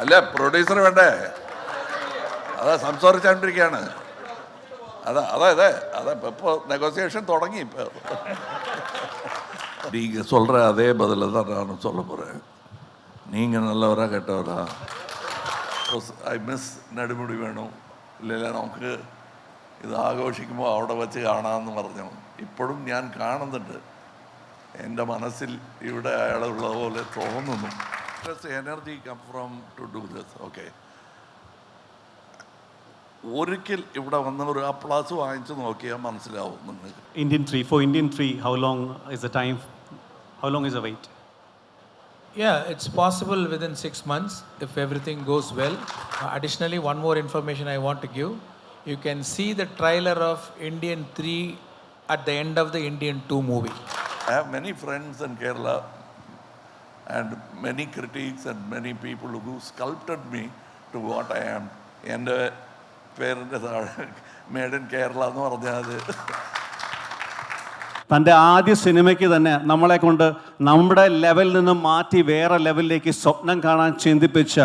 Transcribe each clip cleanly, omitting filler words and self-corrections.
അല്ല, പ്രൊഡ്യൂസർ വേണ്ടേ? അതാ സംസാരിച്ചുകൊണ്ടിരിക്കുകയാണ്. அதான் இப்போ நெகோசியேஷன் தொடங்கி இப்போ நீங்கள் சொல்கிற அதே பதிலை தான் நானும் சொல்ல போகிறேன். நீங்கள் நல்லவரா கெட்டவரா? I miss Nedumudi Venu. ഇല്ല നമുക്ക് ഇത് ആഘോഷിക്കുമ്പോൾ അവിടെ വെച്ച് കാണാമെന്ന് പറഞ്ഞു. ഇപ്പോഴും ഞാൻ കാണുന്നുണ്ട്. എൻ്റെ മനസ്സിൽ ഇവിടെ അയാളുള്ളത് പോലെ തോന്നുന്നു. Energy come from to do this. Okay, ഒരിക്കൽ ഇവിടെ വന്ന ഒരു അപ്ലാസ് വാങ്ങിച്ചു നോക്കിയാൽ മനസ്സിലാവും നിങ്ങൾക്ക്. Indian 3, for Indian 3, how long is the time? How long is the wait? Yeah, it's possible within 6 months if everything goes well. Additionally, one more information I want to give. You can see the trailer of Indian 3 at the end of the Indian 2 movie. I have many friends in Kerala and many critics and many people who sculpted me to what I am. എൻ്റെ പേരിൻ്റെ താഴെ made in Kerala എന്ന് പറഞ്ഞാൽ തൻ്റെ ആദ്യ സിനിമയ്ക്ക് തന്നെ നമ്മളെ കൊണ്ട് നമ്മുടെ ലെവലിൽ നിന്നും മാറ്റി വേറെ ലെവലിലേക്ക് സ്വപ്നം കാണാൻ ചിന്തിപ്പിച്ച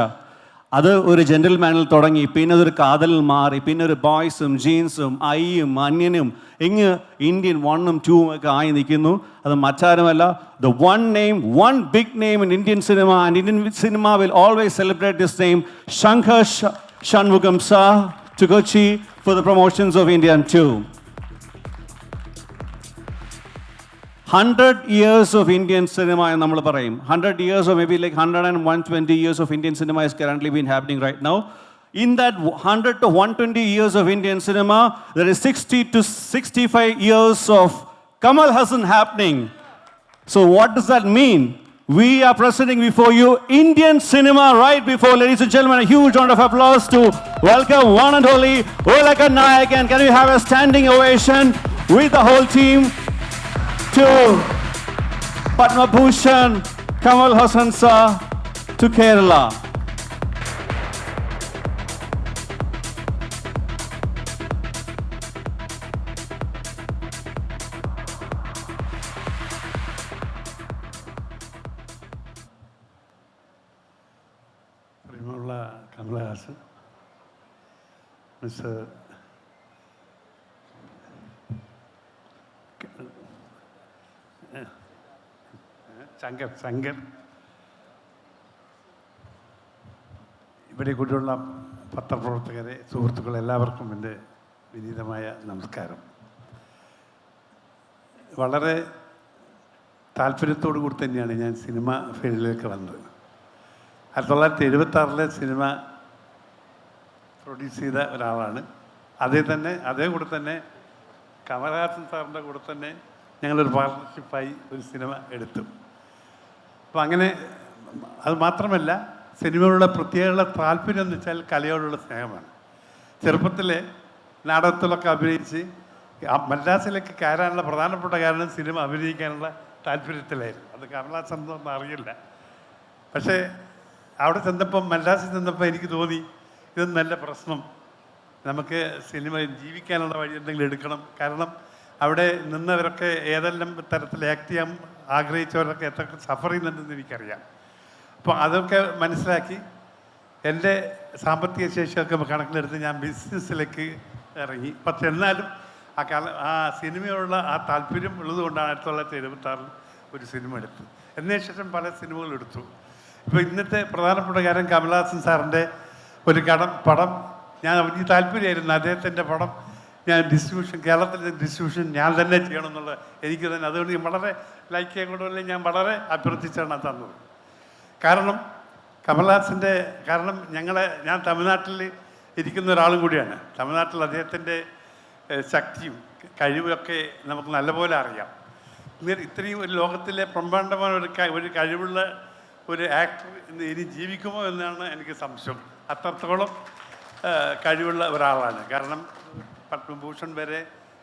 അത് ഒരു ജെന്റിൽമാനിൽ തുടങ്ങി, പിന്നെ അതൊരു കാതലിൽ മാറി, പിന്നെ ഒരു ബോയ്സും ജീൻസും ഐയും അന്യനും ഇങ്ങ് ഇന്ത്യൻ 1ഉം 2ഉം ഒക്കെ ആയി നിൽക്കുന്നു. അത് മറ്റാരുമല്ല, the one name, one big name in Indian cinema, and Indian cinema will always celebrate this name, Shankar Shanmugam sir, to Kochi for the promotions of Indian 2. 100 years of Indian cinema എന്ന് നമ്മൾ പറയും. 100 years or maybe like 120 years of Indian cinema is currently been happening right now. In that 100 to 120 years of Indian cinema, there is 60 to 65 years of Kamal Haasan happening. So what does that mean? We are presenting before you Indian cinema right before, ladies and gentlemen, a huge round of applause to welcome one and only Ulaka Nayak, and can we have a standing ovation with the whole team to Padma Bhushan Kamal Haasan sir to Kerala. പ്രിയമുള്ള Kamal Haasan, mister Shankar, ഇവിടെ കൂടിയുള്ള പത്രപ്രവർത്തകരെ, സുഹൃത്തുക്കളെ, എല്ലാവർക്കും എൻ്റെ വിനീതമായ നമസ്കാരം. വളരെ താല്പര്യത്തോടു കൂടി തന്നെയാണ് ഞാൻ സിനിമ ഫീൽഡിലേക്ക് വന്നത്. 1976 സിനിമ പ്രൊഡ്യൂസ് ചെയ്ത ഒരാളാണ്. അതേ കൂടെ തന്നെ കമൽഹാസൻ സാറിൻ്റെ കൂടെ തന്നെ ഞങ്ങളൊരു പാർട്ണർഷിപ്പായി ഒരു സിനിമ എടുത്തു. അപ്പോൾ അങ്ങനെ അത് മാത്രമല്ല, സിനിമയോടുള്ള പ്രത്യേക താല്പര്യം എന്ന് വെച്ചാൽ കലയോടുള്ള സ്നേഹമാണ്. ചെറുപ്പത്തിലെ നാടകത്തിലൊക്കെ അഭിനയിച്ച് മദ്രാസിലേക്ക് കയറാനുള്ള പ്രധാനപ്പെട്ട കാരണം സിനിമ അഭിനയിക്കാനുള്ള താല്പര്യത്തിലായിരുന്നു. അത് കമൽഹാസൻ ഒന്നും അറിയില്ല. പക്ഷേ അവിടെ ചെന്നപ്പം, മദ്രാസിൽ ചെന്നപ്പോൾ എനിക്ക് തോന്നി ഇത് നല്ല പ്രശ്നം, നമുക്ക് സിനിമ ജീവിക്കാനുള്ള വഴി എന്തെങ്കിലും എടുക്കണം. കാരണം അവിടെ നിന്നവരൊക്കെ ഏതെല്ലാം തരത്തിൽ ആക്ട് ചെയ്യാൻ ആഗ്രഹിച്ചവരൊക്കെ എത്ര സഫർ ചെയ്യുന്നുണ്ടെന്ന് എനിക്കറിയാം. അപ്പോൾ അതൊക്കെ മനസ്സിലാക്കി എൻ്റെ സാമ്പത്തിക ശേഷിയൊക്കെ കണക്കിലെടുത്ത് ഞാൻ ബിസിനസ്സിലേക്ക് ഇറങ്ങി. പക്ഷെ എന്നാലും ആ സിനിമയോടുള്ള ആ താല്പര്യം ഉള്ളതുകൊണ്ടാണ് 1976 ഒരു സിനിമ എടുത്തത്. എന്നതിനുശേഷം പല സിനിമകൾ എടുത്തു. ഇപ്പോൾ ഇന്നത്തെ പ്രധാനപ്പെട്ട കാര്യം കമൽഹാസൻ സാറിൻ്റെ ഒരു പടം ഞാൻ വലിയ താല്പര്യമായിരുന്നു. അദ്ദേഹത്തിൻ്റെ പടം ഞാൻ കേരളത്തിലെ ഡിസ്ട്രിബ്യൂഷൻ ഞാൻ തന്നെ ചെയ്യണം എന്നുള്ളത് എനിക്ക് തന്നെ, അതുകൊണ്ട് വളരെ ലൈക്ക് ചെയ്യാൻ കൊണ്ടുവല്ല ഞാൻ വളരെ അഭ്യർത്ഥിച്ചാണ് തന്നത്. കാരണം കമൽഹാസൻ്റെ ഞാൻ തമിഴ്നാട്ടിൽ ഇരിക്കുന്ന ഒരാളും കൂടിയാണ്. തമിഴ്നാട്ടിൽ അദ്ദേഹത്തിൻ്റെ ശക്തിയും കഴിവൊക്കെ നമുക്ക് നല്ലപോലെ അറിയാം. ഇത്രയും ഒരു ലോകത്തിലെ ബ്രഹ്മാണ്ഡമായ ഒരു കഴിവുള്ള ഒരു ആക്ടർ ഇനി ജീവിക്കുമോ എന്നാണ് എനിക്ക് സംശയം. അത്രത്തോളം കഴിവുള്ള ഒരാളാണ്. കാരണം പത്മഭൂഷൺ വരെ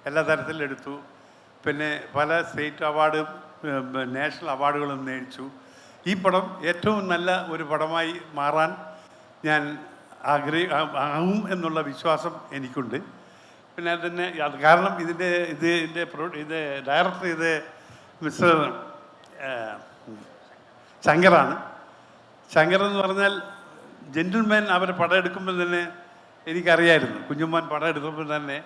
എല്ലാ തരത്തിലും എടുത്തു. പിന്നെ പല സ്റ്റേറ്റ് അവാർഡും നാഷണൽ അവാർഡുകളും നേടിച്ചു. ഈ പടം ഏറ്റവും നല്ല ഒരു പടമായി മാറാൻ ഞാൻ ആകും എന്നുള്ള വിശ്വാസം എനിക്കുണ്ട്. പിന്നെ അതിന് കാരണം ഇതിൻ്റെ ഡയറക്ടർ മിസ്റ്റർ ശങ്കറാണ്. ശങ്കർ എന്ന് പറഞ്ഞാൽ ജെന്റിൽമാൻ അവർ പടം എടുക്കുമ്പോൾ തന്നെ എനിക്കറിയായിരുന്നു. കുഞ്ഞുമ്മൻ പടം എടുക്കുമ്പോൾ തന്നെ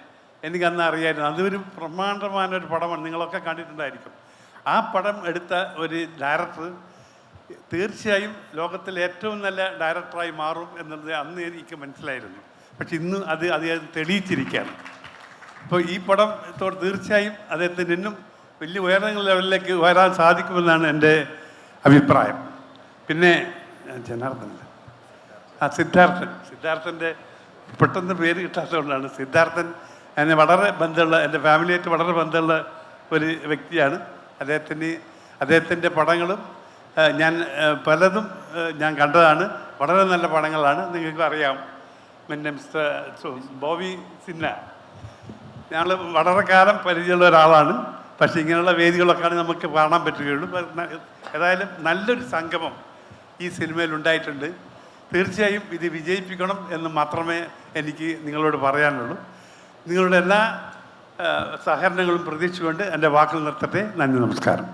എനിക്കന്ന് അറിയായിരുന്നു അതൊരു ബ്രഹ്മാണ്ഡമായ ഒരു പടമാണ്. നിങ്ങളൊക്കെ കണ്ടിട്ടുണ്ടായിരിക്കും. ആ പടം എടുത്ത ഒരു ഡയറക്ടർ തീർച്ചയായും ലോകത്തിലെ ഏറ്റവും നല്ല ഡയറക്ടറായി മാറും എന്നുള്ളത് അന്ന് എനിക്ക് മനസ്സിലായിരുന്നു. പക്ഷെ ഇന്ന് അത് തെളിയിച്ചിരിക്കുകയാണ്. അപ്പോൾ ഈ പടത്തോട് തീർച്ചയായും അദ്ദേഹത്തിന് ഇന്നും വലിയ ഉയർന്ന ലെവലിലേക്ക് വരാൻ സാധിക്കുമെന്നാണ് എൻ്റെ അഭിപ്രായം. പിന്നെ ജനാർദ്ദനല്ല, സിദ്ധാർത്ഥൻ്റെ പെട്ടെന്ന് പേര് കിട്ടാത്തതുകൊണ്ടാണ്. സിദ്ധാർത്ഥൻ എന്നെ വളരെ ബന്ധമുള്ള, എൻ്റെ ഫാമിലിയായിട്ട് വളരെ ബന്ധമുള്ള ഒരു വ്യക്തിയാണ്. അദ്ദേഹത്തിൻ്റെ പടങ്ങളും ഞാൻ പലതും ഞാൻ കണ്ടതാണ്. വളരെ നല്ല പടങ്ങളാണ്. നിങ്ങൾക്ക് അറിയാം. പിന്നെ മിസ്റ്റർ ബോബി സിന്ന, ഞങ്ങൾ വളരെ കാലം പരിചയമുള്ള ഒരാളാണ്. പക്ഷേ ഇങ്ങനെയുള്ള വേദികളൊക്കെയാണ് നമുക്ക് കാണാൻ പറ്റുകയുള്ളൂ. ഏതായാലും നല്ലൊരു സംഗമം ഈ സിനിമയിൽ ഉണ്ടായിട്ടുണ്ട്. തീർച്ചയായും ഇത് വിജയിപ്പിക്കണം എന്ന് മാത്രമേ എനിക്ക് നിങ്ങളോട് പറയാനുള്ളൂ. നിങ്ങളുടെ എല്ലാ സഹകരണങ്ങളും പ്രതീക്ഷിച്ചുകൊണ്ട് എൻ്റെ വാക്കുകൾ നിർത്തട്ടെ. നന്ദി, നമസ്കാരം.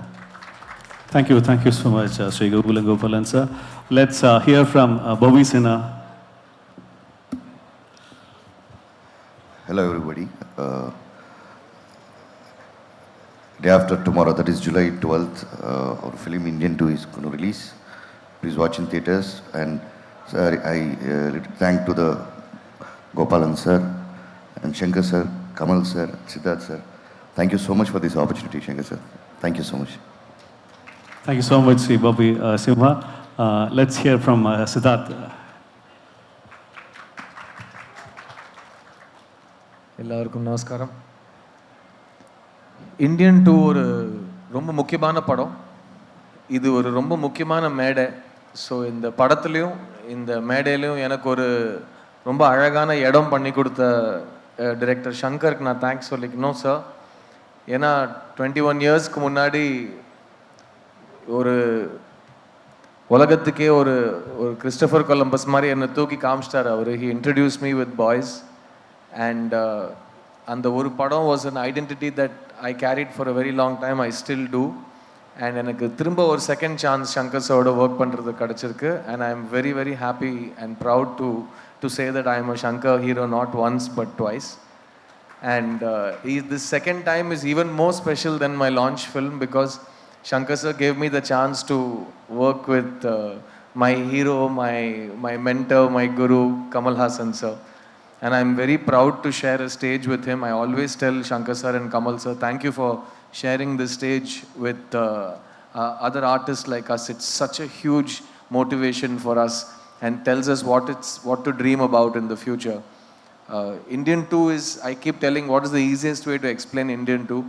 Thank you so much, Sri Gokulam Gopalan sir. Let's hear from Bobby Sinha. Hello everybody. Day after tomorrow, that is July 12th, our film Indian 2 is going to release. Please watch in theaters. And sir, I thank to the Gopalan sir and Shankar sir, Kamal sir, Siddharth sir. Thank you so much for this opportunity, Shankar sir. Thank you so much. Thank you so much, Sri Bobby Sinha. Let's hear from Siddharth. எல்லாருக்கும் நமஸ்காரம். Indian 2 ஒரு ரொம்ப முக்கியமான படம். இது ஒரு ரொம்ப முக்கியமான மேடை. ஸோ இந்த படத்துலேயும் இந்த மேடையிலையும் எனக்கு ஒரு ரொம்ப அழகான இடம் பண்ணி கொடுத்த டைரக்டர் ஷங்கருக்கு நான் தேங்க்ஸ் சொல்லிக்கணும் சார். ஏன்னா 21 இயர்ஸ்க்கு முன்னாடி ஒரு உலகத்துக்கே ஒரு ஒரு கிறிஸ்டோஃபர் கொலம்பஸ் மாதிரி என்னை தூக்கி காமிச்சிட்டார் அவர். He introduce me with boys. And அந்த ஒரு படம் was an identity that I carried for a very long time. I still do. And எனக்கு திரும்ப ஒரு செகண்ட் சான்ஸ் ஷங்கர் சாரோட ஒர்க் பண்ணுறது கிடச்சிருக்கு. And I am very very happy and proud to say that I am a Shankar hero, not once but twice. And this second time is even more special than my launch film because Shankar sir gave me the chance to work with my hero, my mentor, my guru, Kamal Haasan sir. And I'm very proud to share a stage with him. I always tell Shankar sir and Kamal sir, thank you for sharing this stage with other artists like us. It's such a huge motivation for us and tells us what to dream about in the future. Indian 2 is, I keep telling, what is the easiest way to explain Indian 2?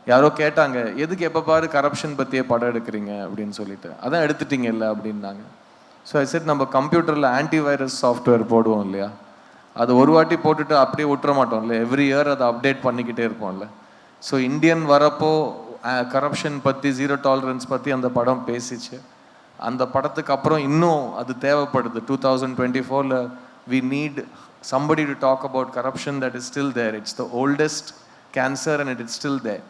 யாரோ கேட்டாங்க, எதுக்கு எப்போ பாரு corruption பற்றியே படம் எடுக்கிறீங்க அப்படின்னு சொல்லிட்டு. அதான் எடுத்துட்டீங்க இல்லை அப்படின்னாங்க. ஸோ ஐ செட், நம்ம கம்ப்யூட்டரில் ஆன்டிவைரஸ் சாஃப்ட்வேர் போடுவோம் இல்லையா, அது ஒரு வாட்டி போட்டுட்டு அப்படியே விட்டுற மாட்டோம் இல்லை, எவ்ரி இயர் அதை அப்டேட் பண்ணிக்கிட்டே இருப்போம்ல. ஸோ இந்தியன் வரப்போ கரப்ஷன் பற்றி, ஜீரோ டாலரன்ஸ் பற்றி அந்த படம் பேசிச்சு. அந்த படத்துக்கு அப்புறம் இன்னும் அது தேவைப்படுது. 2024 we need somebody to talk about corruption that is still there. It's the oldest cancer and it is still there.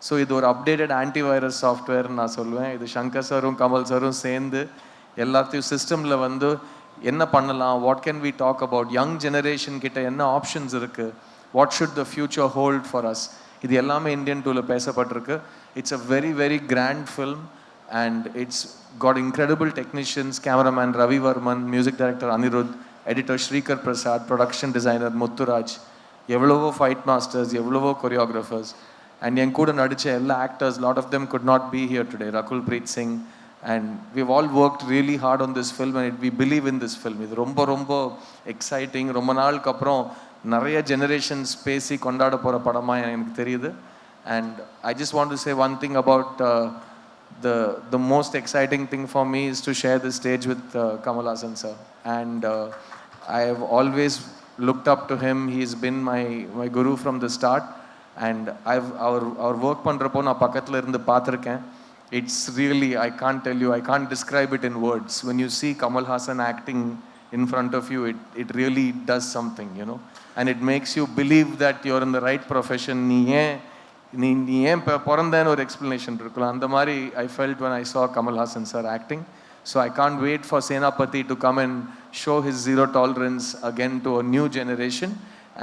So இது ஒரு அப்டேட்டட் ஆன்டிவைரஸ் சாஃப்ட்வேர்னு நான் சொல்லுவேன். இது சங்கர் சாரும் கமல் சாரும் சேர்ந்து எல்லாத்தையும் சிஸ்டமில் வந்து என்ன பண்ணலாம், what can we talk about, young generation கிட்ட என்ன ஆப்ஷன்ஸ் இருக்குது, what should the future hold for us, இது எல்லாமே இந்தியன் 2ல பேசப்பட்டிருக்கு. It's a very very grand film and it's got incredible technicians, cameraman Ravi Varman, music director Anirudh, editor Sreekar Prasad, production designer Muthuraj, எவ்வளவோ fight masters, எவ்வளவோ choreographers, and என் கூட நடித்த எல்லா actors, lot of them could not be here today, Rakul breath Singh, and we've all worked really hard on this film and we believe in this film. இது ரொம்ப ரொம்ப exciting. ரொம்ப நாளுக்கு அப்புறம் நிறைய ஜெனரேஷன்ஸ் பேசி கொண்டாட போகிற படமாக எனக்கு தெரியுது. And I just want to say one thing about the most exciting thing for me is to share this stage with Kamal Haasan sir. And I have always looked up to him. He's been my guru from the start. And our work பண்றப்போ நான் பக்கத்துல இருந்து பார்த்துருக்கேன். It's really, I can't tell you, I can't describe it in words. When you see Kamal Haasan acting in front of you, it really does something, you know. And it makes you believe that you're in the right profession. நீ ஏன் பிறந்தேன்னு ஒரு explanation இருக்கலாம். அந்த மாதிரி I felt when I saw Kamal Haasan sir acting. So I can't wait for Senapati to come and show his zero tolerance again to a new generation.